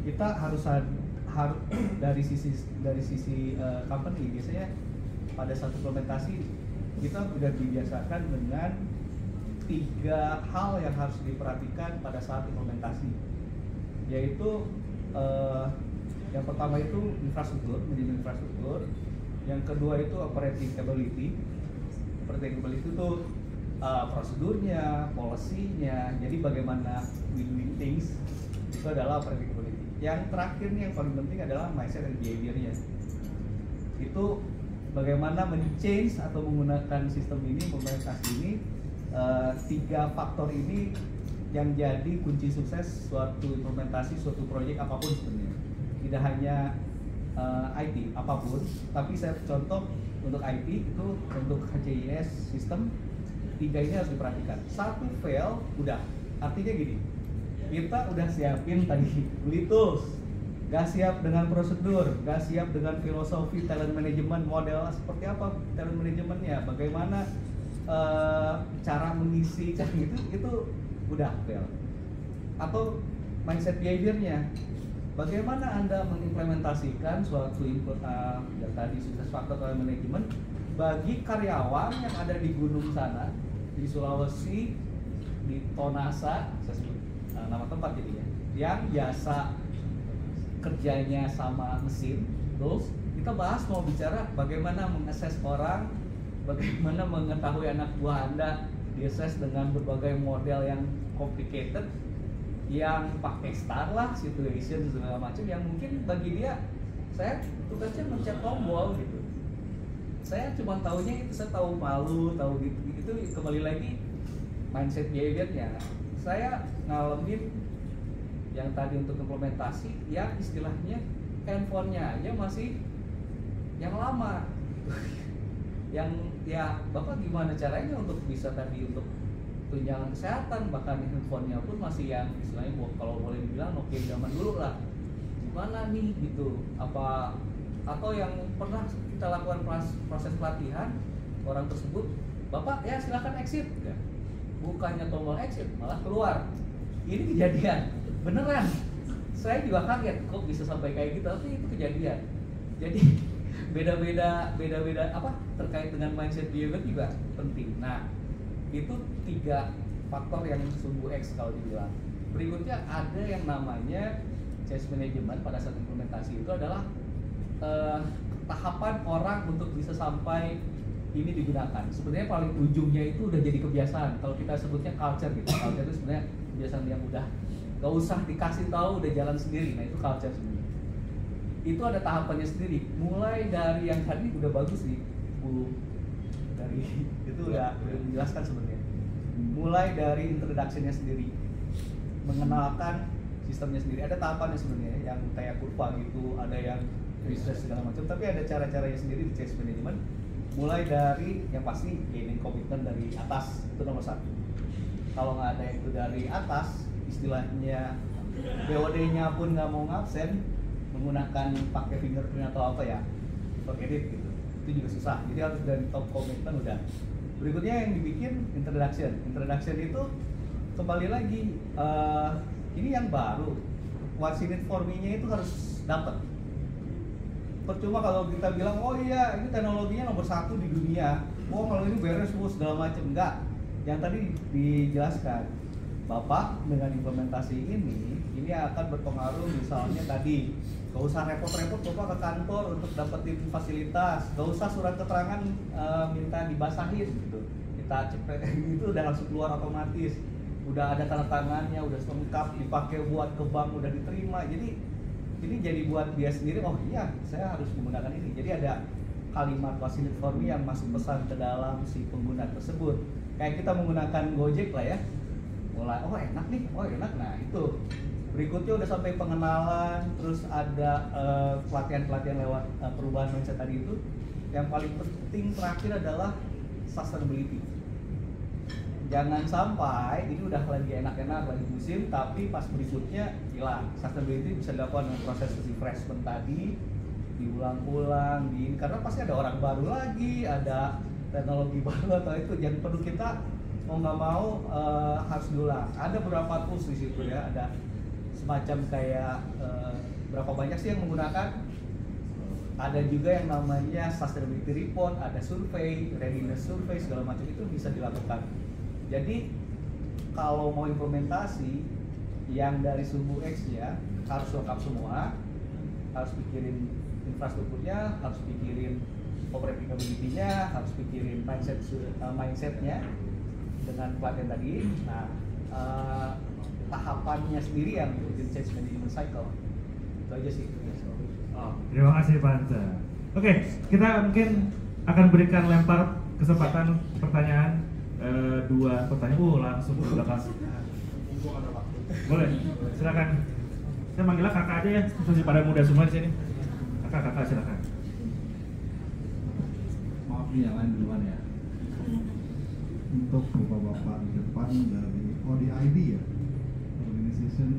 kita harus dari sisi company biasanya pada satu implementasi kita sudah dibiasakan dengan 3 hal yang harus diperhatikan pada saat implementasi, yaitu yang pertama itu manajemen infrastruktur, yang kedua itu operating ability itu prosedurnya, policy-nya, jadi bagaimana we doing things itu adalah operating ability. Yang terakhir nih yang paling penting adalah mindset dan behavior-nya. Itu bagaimana men-change atau menggunakan sistem ini, implementasi ini, 3 faktor ini yang jadi kunci sukses suatu implementasi, suatu proyek apapun sebenarnya. Tidak hanya IT apapun, tapi saya contoh untuk IT itu untuk HCIS sistem 3 ini harus diperhatikan. 1 fail udah, artinya gini, kita udah siapin tadi beli tools, gak siap dengan prosedur, gak siap dengan filosofi talent management, model seperti apa talent managementnya, bagaimana cara mengisi cara itu udah fail. Atau mindset behaviornya, bagaimana Anda mengimplementasikan suatu input yang tadi sukses faktor talent management bagi karyawan yang ada di gunung sana, di Sulawesi, di Tonasa, saya sebut nama tempat jadinya, yang biasa kerjanya sama mesin. Terus kita bahas mau bicara bagaimana mengakses orang, bagaimana mengetahui anak buah Anda diakses dengan berbagai model yang complicated, yang pakai star lah, situation segala macam, yang mungkin bagi dia saya tugasnya mencet tombol gitu. Saya cuma tahunya itu, saya tahu malu, tahu gitu. Itu kembali lagi mindset behaviornya. Saya ngalamin yang tadi untuk implementasi yang istilahnya handphonenya aja masih yang lama. Yang ya Bapak gimana caranya untuk bisa tadi untuk tunjangan kesehatan, bahkan handphonenya pun masih yang istilahnya kalau boleh dibilang Nokia zaman dulu lah. Gimana nih gitu? Apa atau yang pernah kita lakukan proses pelatihan orang tersebut, Bapak ya silakan exit ya. Bukannya tombol exit malah keluar. Ini kejadian beneran. Saya juga kaget kok bisa sampai kayak gitu, tapi itu kejadian. Jadi beda-beda apa terkait dengan mindset behavior juga penting. Nah, itu 3 faktor yang sungguh X kalau dibilang. Berikutnya ada yang namanya change management pada saat implementasi. Itu adalah tahapan orang untuk bisa sampai ini digunakan. Sebenarnya paling ujungnya itu udah jadi kebiasaan. Kalau kita sebutnya culture gitu. Culture itu sebenarnya kebiasaan yang udah gak usah dikasih tahu, udah jalan sendiri. Nah, itu culture sebenarnya. Itu ada tahapannya sendiri. Mulai dari yang tadi udah bagus nih, Bu. Dari itu udah menjelaskan sebenarnya. Mulai dari introduction-nya sendiri, mengenalkan sistemnya sendiri. Ada tahapannya sebenarnya yang kayak kurva gitu, ada yang research segala macam, tapi ada cara-caranya sendiri di change management. Mulai dari yang pasti gaining komitmen dari atas, itu nomor 1. Kalau nggak ada itu dari atas, istilahnya BOD-nya pun nggak mau ngabsen, menggunakan pakai fingerprint atau apa ya, forget it gitu. Itu juga susah. Jadi harus dari top komitmen udah. Berikutnya yang dibikin introduction. Introduction itu kembali lagi ini yang baru. What's in it for me-nya itu harus dapat. Percuma kalau kita bilang, oh iya ini teknologinya nomor 1 di dunia, oh kalau ini beres segala macam. Enggak. Yang tadi dijelaskan, Bapak dengan implementasi ini akan berpengaruh. Misalnya tadi gak usah repot-repot Bapak ke kantor untuk dapetin fasilitas, gak usah surat keterangan minta dibasahin gitu, kita cepet itu udah langsung keluar otomatis, udah ada tanda tangannya, udah lengkap, dipakai buat ke bank, udah diterima. Jadi ini jadi buat dia sendiri, oh iya saya harus menggunakan ini. Jadi ada kalimat facility for me yang masuk pesan ke dalam si pengguna tersebut. Kayak kita menggunakan Gojek lah ya, mulai oh enak nih, oh enak. Nah itu berikutnya udah sampai pengenalan, terus ada pelatihan-pelatihan lewat perubahan mindset tadi itu. Yang paling penting terakhir adalah sustainability. Jangan sampai ini udah lagi enak-enak, lagi musim, tapi pas berikutnya hilang. Sustainability bisa dilakukan dengan proses refreshment tadi, diulang-ulang, karena pasti ada orang baru lagi, ada teknologi baru atau itu yang perlu kita mau nggak mau harus diulang. Ada beberapa tools di situ ya, ada semacam kayak berapa banyak sih yang menggunakan. Ada juga yang namanya sustainability report, ada survei, readiness survei, segala macam itu bisa dilakukan. Jadi kalau mau implementasi yang dari suku X ya harus lengkap semua, harus pikirin infrastrukturnya, harus pikirin operability-nya, harus pikirin mindsetnya dengan pelatihan tadi. Nah, tahapannya sendiri yang bikin change management cycle. Itu aja sih. Terima kasih Pak Hansa. Oke, kita mungkin akan berikan lempar kesempatan pertanyaan. Dua pertanyaan, langsung ke belakang. Boleh, silakan. Saya manggilnya kakak aja ya, masih pada muda semua di sini. Kakak silakan. Maaf nih yang lain duluan ya. Untuk bapak-bapak di depan dari ODID ya, Organization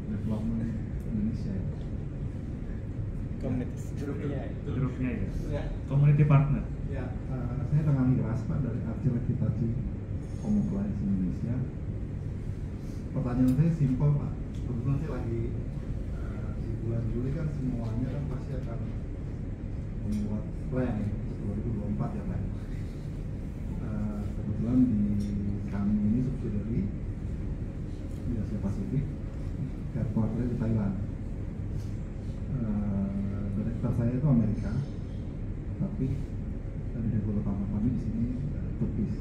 Development Indonesia ya. Grupnya ya. Community partner. Ya, saya dengan Gras Pak dari Arcil Hitachi Compliance Indonesia. Pertanyaan saya simpel Pak. Kebetulan saya lagi di bulan Juli kan semuanya kan pasti akan membuat plan ya, 2024 ya Pak. Kebetulan di kami ini subsidiary di Asia Pasifik, headquarter di Thailand. Direktur saya itu Amerika, tapi direktur utama kami di sini Turkish.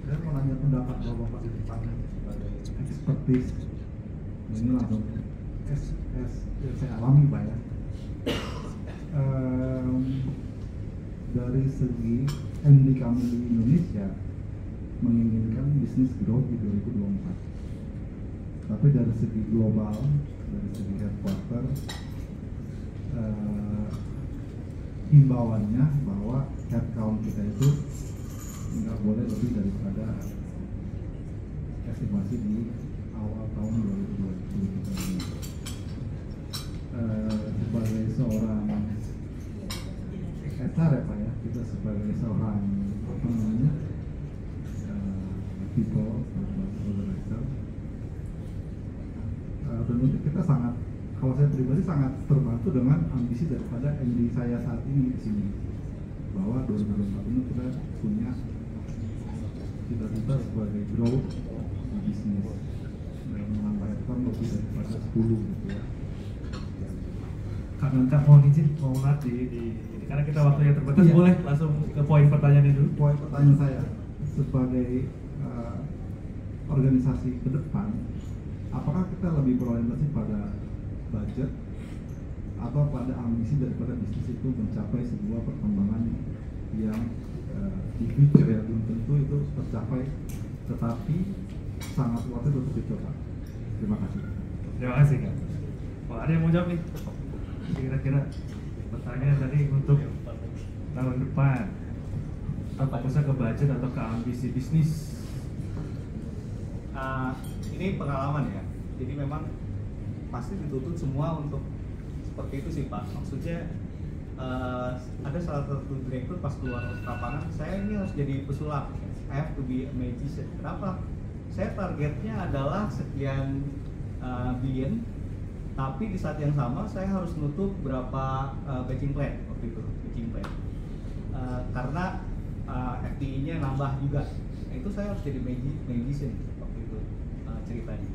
Saya mau nanya pendapat bapak di depan sebagai expertise. Ini langsung yang saya alami Pak ya. Dari segi MD kami di Indonesia menginginkan bisnis growth di 2024. Tapi dari segi global, dari segi headquarter, himbauannya bahwa headcount kita itu nggak boleh lebih daripada estimasi di awal tahun 2020 kita ini. Sebagai seorang HR ya Pak ya, kita sebagai seorang apa namanya people director, tentu kita sangat, kalau saya pribadi sangat terbantu dengan ambisi daripada MD saya saat ini di sini, bahwa 2024 ini kita punya cita-cita sebagai growth bisnis dan menambah headcount lebih daripada 10 gitu ya. Kak Nanta mohon izin mau di karena kita waktunya terbatas, Iya. Boleh langsung ke poin pertanyaannya dulu. Poin pertanyaan saya sebagai organisasi ke depan, apakah kita lebih berorientasi pada budget atau pada ambisi daripada bisnis itu mencapai sebuah perkembangan yang di future ya, belum tentu itu tercapai, tetapi sangat worth it untuk dicoba. Terima kasih. Terima kasih Kak. Wah, ada yang mau jawab nih? Kira-kira pertanyaan tadi untuk tahun depan, fokusnya ke budget atau ke ambisi bisnis? Ini pengalaman ya, jadi memang pasti dituntut semua untuk seperti itu sih Pak. Maksudnya ada salah satu direktur pas keluar lapangan, saya ini harus jadi pesulap, I have to be a magician. Kenapa? Saya targetnya adalah sekian billion, tapi di saat yang sama saya harus nutup berapa batching plan waktu itu, batching plan. Karena FTE-nya nambah juga, itu saya harus jadi magician waktu itu ceritanya.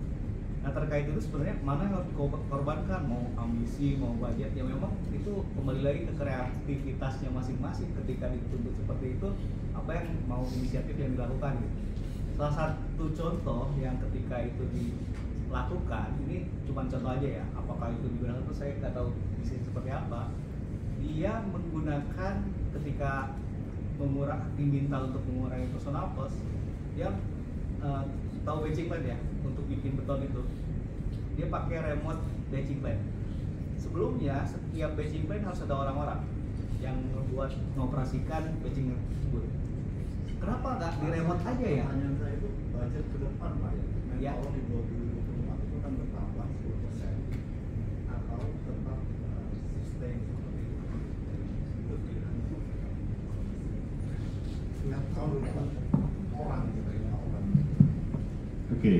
Nah terkait itu sebenarnya mana yang harus dikorbankan, mau ambisi, mau budget, ya memang itu kembali lagi ke kreativitasnya masing-masing. Ketika dituntut seperti itu, apa yang mau inisiatif yang dilakukan gitu. Salah satu contoh yang ketika itu dilakukan, ini cuma contoh aja ya, apakah itu digunakan itu saya nggak tahu bisnis seperti apa. Dia menggunakan ketika diminta untuk mengurangi personal cost, dia tahu batching plan ya, untuk bikin beton itu dia pakai remote batching plan. Sebelumnya setiap batching plan harus ada orang-orang yang membuat mengoperasikan batching tersebut. kenapa nggak di remote aja ya? Pertanyaan saya itu budget ke depan Pak Ya. Manpower di 2024 itu kan bertambah 10% atau tetap sustain seperti itu. Itu pilihan. Tiap tahun depan orang gitu ya orang. Oke,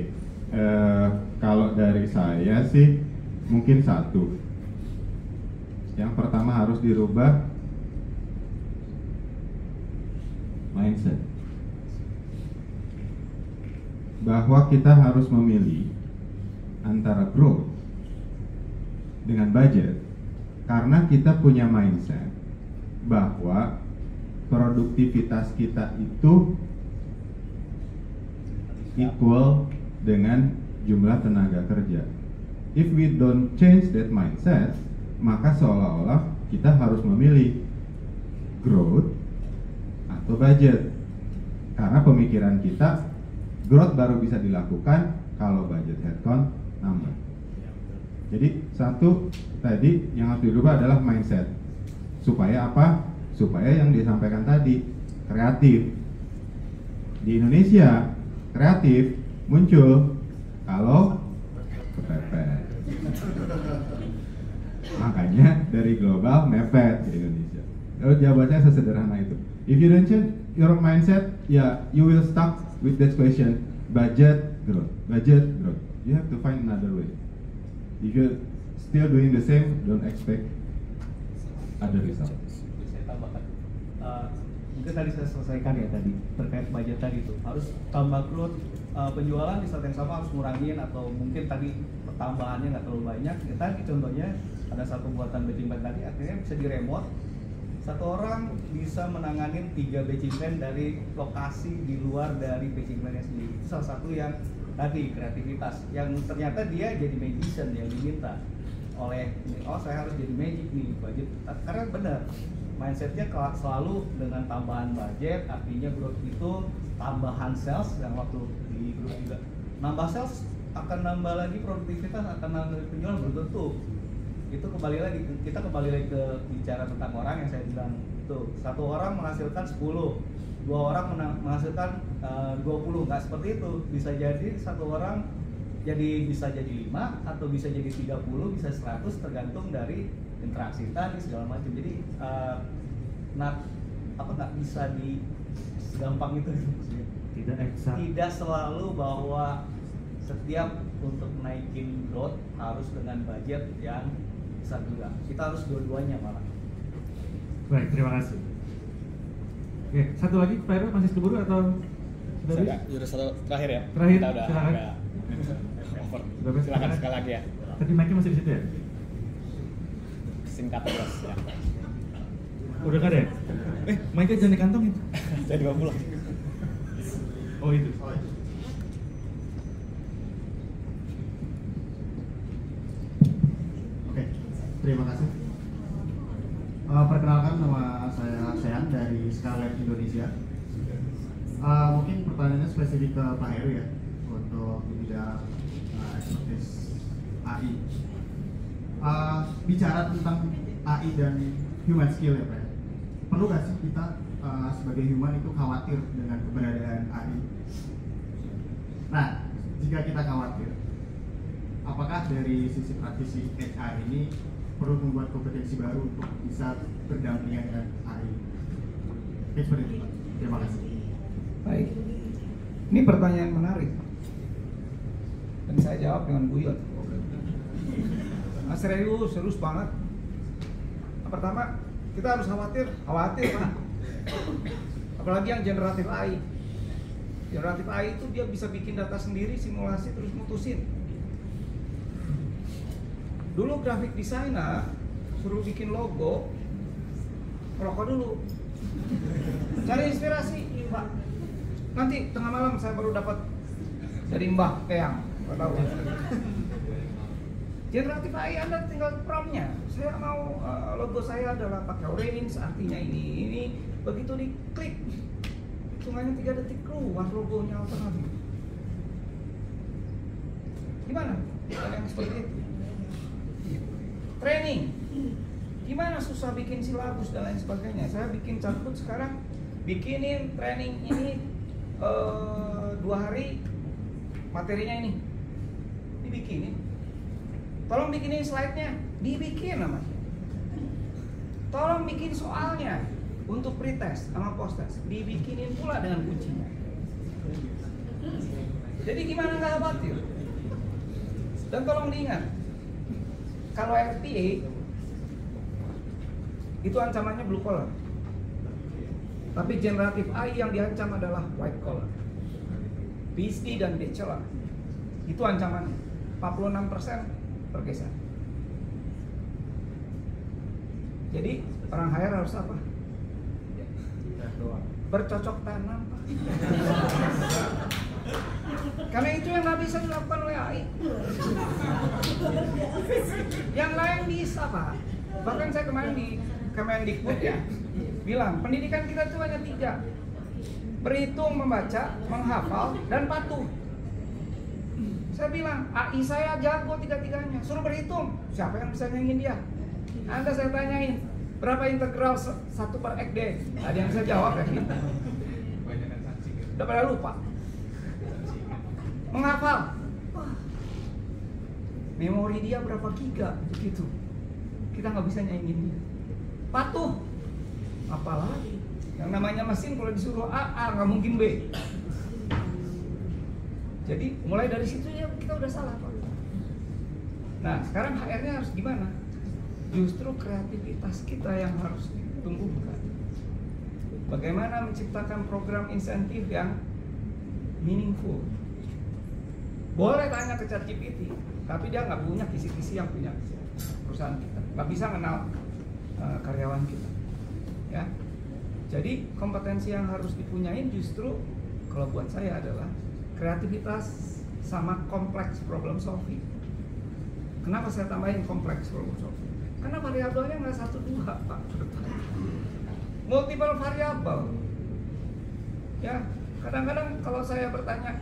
kalau dari saya sih mungkin satu. Yang pertama harus dirubah mindset. Bahwa kita harus memilih antara growth dengan budget, karena kita punya mindset bahwa produktivitas kita itu equal dengan jumlah tenaga kerja. If we don't change that mindset, maka seolah-olah kita harus memilih growth atau budget. Karena pemikiran kita growth baru bisa dilakukan kalau budget headcount nambah. Jadi satu tadi yang harus dirubah adalah mindset. Supaya apa? Supaya yang disampaikan tadi, kreatif. Di Indonesia kreatif muncul kalau kepepet. Makanya dari global mepet ke Indonesia. Lalu jawabannya sesederhana itu. If you don't change your mindset, you will stuck with that question. Budget growth, budget growth. You have to find another way. If you're still doing the same, don't expect other result. Saya tambahkan. Mungkin tadi saya selesaikan ya tadi terkait budget tadi itu harus tambah growth, penjualan di saat yang sama harus ngurangin atau mungkin tadi pertambahannya nggak terlalu banyak. Ya, tadi contohnya ada satu buatan batching plan tadi akhirnya bisa di remote. Satu orang bisa menanganin 3 batching plan dari lokasi di luar dari batching plan-nya sendiri. Itu salah satu yang tadi kreativitas yang ternyata dia jadi magician yang diminta oleh saya harus jadi magic nih budget, karena benar mindsetnya selalu dengan tambahan budget, artinya growth itu tambahan sales yang waktu di grup juga nambah sales akan nambah lagi produktivitas, akan nambah penjualan, belum tentu. Itu kembali lagi ke bicara tentang orang yang saya bilang tuh, satu orang menghasilkan 10, dua orang menghasilkan 20, nggak seperti itu. Bisa jadi satu orang bisa jadi 5 atau bisa jadi 30, bisa 100 tergantung dari interaksi tadi segala macam. Jadi nggak bisa di segampang itu maksudnya. Tidak eksak. Tidak selalu bahwa setiap untuk naikin growth harus dengan budget yang besar juga. Kita harus dua-duanya malah. Baik, terima kasih. Oke, satu lagi Pak Heru masih keburu atau sudah? Sudah satu terakhir ya. Terakhir, Kita udah silakan. agak over. Sudah, Silakan silakan. sekali lagi ya. Tadi mic-nya masih di situ ya? Singkat terus ya. Udah nggak ada ya? Mic-nya jangan dikantongin. Saya 20. Oh itu. Oke, terima kasih. Perkenalkan, nama saya Sean dari Scarlett Indonesia. Mungkin pertanyaannya spesifik ke Pak Heru ya, untuk di bidang expertise AI. Bicara tentang AI dan human skill ya Pak, perlu nggak sih kita sebagai human itu khawatir dengan keberadaan AI? Nah, jika kita khawatir, apakah dari sisi praktisi HR ini perlu membuat kompetensi baru untuk bisa berdampingan dengan AI? Seperti itu, Pak. Terima kasih. Baik, ini pertanyaan menarik dan saya jawab dengan buyut. Serius banget. Pertama, kita harus khawatir Pak. Apalagi yang generatif AI. Generatif AI itu dia bisa bikin data sendiri, simulasi, terus mutusin. Dulu graphic designer suruh bikin logo, rokok dulu, cari inspirasi, Pak. Nanti tengah malam saya baru dapat dari Mbah Keang, nggak tahu. Generatif AI Anda tinggal prompt-nya. Saya mau logo saya adalah pakai orange, artinya ini. Begitu diklik, hitungannya 3 detik keluar logonya alternatif. Gimana? Yang seperti itu. Training, gimana susah bikin silabus dan lain sebagainya. Saya bikin chatbot sekarang bikinin training ini 2 hari, materinya ini dibikinin. Tolong bikinin slide-nya, dibikin namanya. Tolong bikin soalnya untuk pretest sama post-test, dibikinin pula dengan kuncinya. Jadi gimana nggak khawatir? Dan tolong diingat, kalau RPA itu ancamannya blue collar, tapi generatif AI yang diancam adalah white collar. PhD dan bachelor itu ancamannya 46% bergeser. Jadi orang hire harus apa? Bercocok tanam, Pak. Karena itu yang nggak bisa dilakukan oleh AI. Yang lain bisa, Pak. Bahkan saya kemarin di Kemendikbud ya bilang pendidikan kita itu hanya 3: berhitung, membaca, menghafal, dan patuh. Saya bilang AI saya jago 3-tiganya. Suruh berhitung, siapa yang bisa nyanyiin dia? Anda saya tanyain berapa integral 1/XD? Ada yang bisa jawab ya? Udah pada lupa. Menghafal, memori dia berapa giga begitu. Kita nggak bisa nyanyiin dia. Patuh, apalagi yang namanya mesin kalau disuruh A nggak mungkin B. Jadi mulai dari situ ya kita udah salah, Pak. Nah sekarang HR-nya harus gimana? Justru kreativitas kita yang harus ditumbuhkan. Bagaimana menciptakan program insentif yang meaningful. Boleh tanya ke ChatGPT, tapi dia nggak punya kisi-kisi yang punya perusahaan kita, nggak bisa kenal karyawan kita, ya. Jadi kompetensi yang harus dipunyain justru kalau buat saya adalah kreativitas sama kompleks problem solving. Kenapa saya tambahin kompleks problem solving? Karena variabelnya nggak 1-2, Pak. Multiple variabel. Ya, kadang-kadang kalau saya bertanya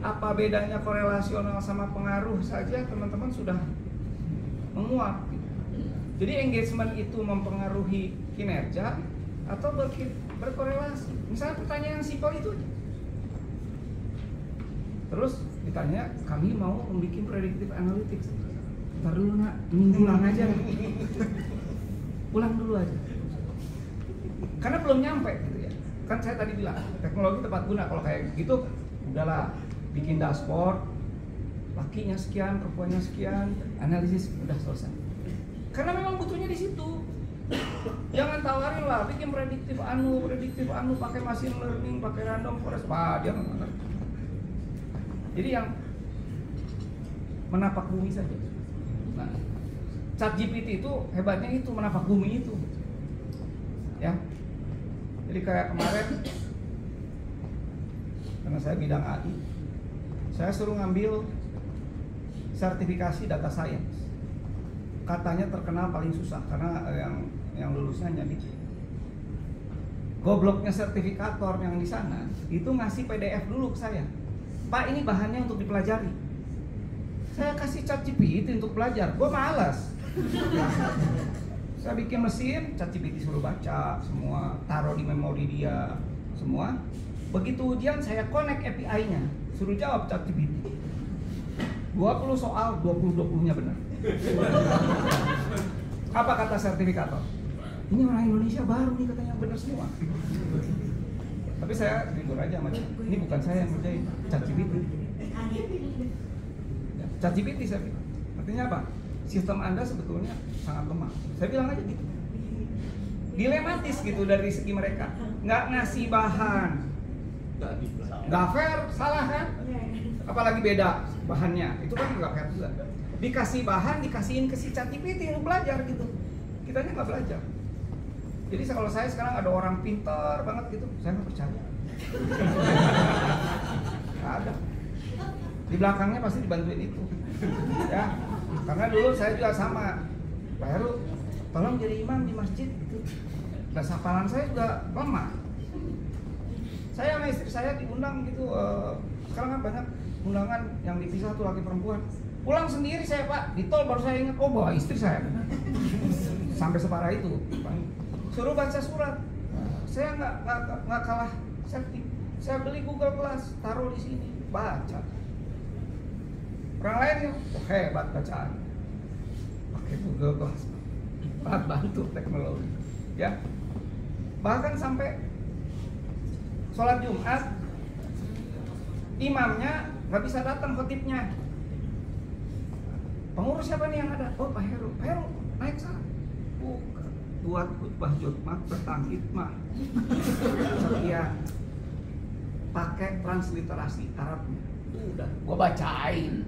apa bedanya korelasional sama pengaruh saja, teman-teman sudah menguap. Jadi engagement itu mempengaruhi kinerja atau berkorelasi. Misalnya pertanyaan yang simpel itu aja. Terus ditanya, kami mau membuat predictive analytics. Ntar dulu nak, ulang aja. Ulang dulu aja. Karena belum nyampe gitu ya. Kan saya tadi bilang, teknologi tepat guna. Kalau kayak gitu, udahlah, bikin dashboard, lakinya sekian, perempuannya sekian, analisis, udah selesai. Karena memang butuhnya di situ. Jangan tawarin lah, bikin prediktif anu, pakai machine learning, pakai random forest, dia nggak ngerti. Jadi yang menapak bumi saja. Nah, ChatGPT itu hebatnya itu menapak bumi itu, ya. Jadi kayak kemarin, karena saya bidang AI, saya suruh ngambil sertifikasi data science. Katanya terkenal paling susah karena yang lulusnya hanya dikit. Gobloknya sertifikator yang di sana itu ngasih PDF dulu ke saya. Pak, ini bahannya untuk dipelajari. Saya kasih ChatGPT untuk belajar, gue malas. Saya bikin mesin, ChatGPT suruh baca semua, taruh di memori dia semua. Begitu ujian saya connect API-nya, suruh jawab ChatGPT. 20 soal, 20-20-nya benar. Apa kata sertifikator? Ini orang Indonesia baru nih katanya benar semua. Tapi saya jujur aja sama dia, ini bukan saya yang ngerjain, ChatGPT. ChatGPT saya bilang. Artinya apa? Sistem Anda sebetulnya sangat lemah. Saya bilang aja gitu. Dilematis gitu dari segi mereka. Nggak ngasih bahan. Nggak fair, salah kan? Apalagi beda bahannya. Itu kan nggak fair juga. Dikasih bahan, dikasihin ke si ChatGPT untuk belajar gitu. Kitanya nggak belajar. Jadi kalau saya sekarang ada orang pintar banget gitu, saya nggak percaya. Nggak ada. Di belakangnya pasti dibantuin itu, ya. Karena dulu saya juga sama, Pak Heru, tolong jadi imam di masjid gitu. Dan hafalan saya juga lemah. Saya sama istri saya diundang gitu. Sekarang kan banyak undangan yang dipisah tuh laki perempuan. Pulang sendiri saya, Pak, di tol baru saya ingat, oh bawa istri saya. Sampai separah itu. Suruh baca surat. Saya nggak kalah safety. Saya beli Google Glass, taruh di sini, baca. Orang lain yang hebat bacaan, pakai Google Glass, bantu teknologi, ya. Bahkan sampai sholat Jumat, imamnya nggak bisa datang khotibnya. Pengurus siapa nih yang ada? Oh, Pak Heru. Pak Heru naik sana. Buat khutbah Jumat tentang hikmah. Sekian. Pakai transliterasi Arabnya. Udah, gua bacain.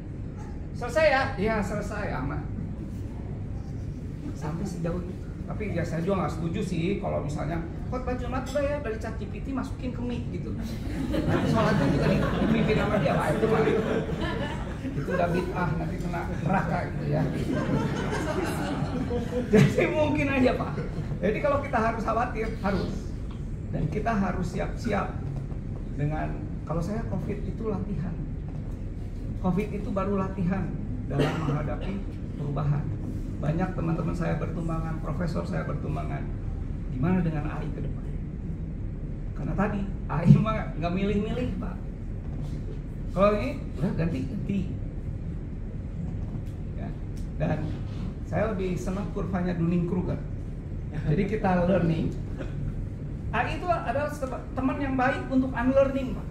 Selesai ya? Iya, selesai, aman. Sampai sejauh itu. Tapi ya saya juga nggak setuju sih kalau misalnya khotbah Jumat udah ya dari ChatGPT masukin ke mic gitu. Nanti sholatnya juga dipimpin sama dia, wah itu mah itu udah bid'ah, nanti kena neraka gitu ya. Jadi mungkin aja Pak. Jadi kalau kita harus khawatir, harus. Dan kita harus siap-siap dengan, kalau saya COVID itu latihan. COVID itu baru latihan dalam menghadapi perubahan. Banyak teman-teman saya bertumbangan, profesor saya bertumbangan, gimana dengan AI ke depan? Karena tadi AI mah nggak milih-milih Pak. Kalau ini udah ganti. Ya. Dan saya lebih senang kurvanya Dunning-Kruger. Jadi kita learning. AI itu adalah teman yang baik untuk unlearning Pak.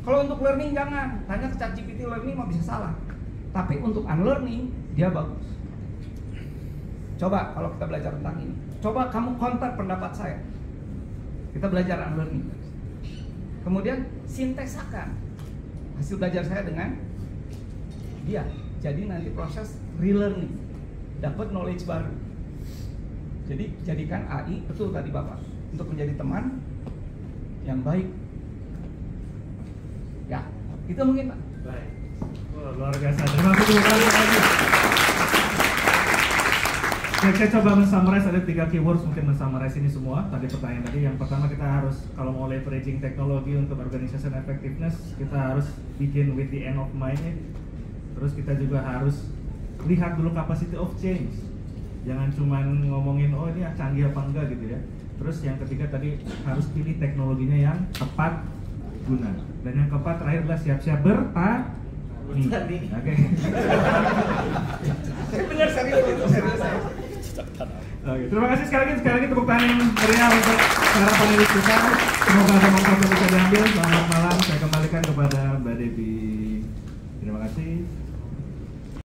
Kalau untuk learning jangan, tanya ke ChatGPT learning mah bisa salah. Tapi untuk unlearning dia bagus. Coba kalau kita belajar tentang ini, coba kamu counter pendapat saya. Kita belajar unlearning. Kemudian sintesakan hasil belajar saya dengan dia. Jadi nanti proses relearning, dapat knowledge baru. Jadi jadikan AI, betul tadi Bapak, untuk menjadi teman yang baik. Ya, itu mungkin Pak. Baik. Wah, luar biasa. Terima kasih lagi. Saya coba men-summarize, ada 3 keywords mungkin men-summarize ini semua. Tadi pertanyaan tadi, yang pertama kita harus, kalau mau leveraging teknologi untuk organization effectiveness, kita harus begin with the end of mind. Terus kita juga harus lihat dulu capacity of change. Jangan cuma ngomongin, oh ini canggih apa enggak gitu ya. Terus yang ketiga tadi, harus pilih teknologinya yang tepat guna. Dan yang keempat terakhir adalah siap-siap bertani. Oke. Saya benar serius itu, serius saya. Oke, terima kasih sekali lagi tepuk tangan yang meriah untuk para panelis kita. Semoga ada manfaat yang bisa diambil. Selamat malam, saya kembalikan kepada Mbak Devi. Terima kasih.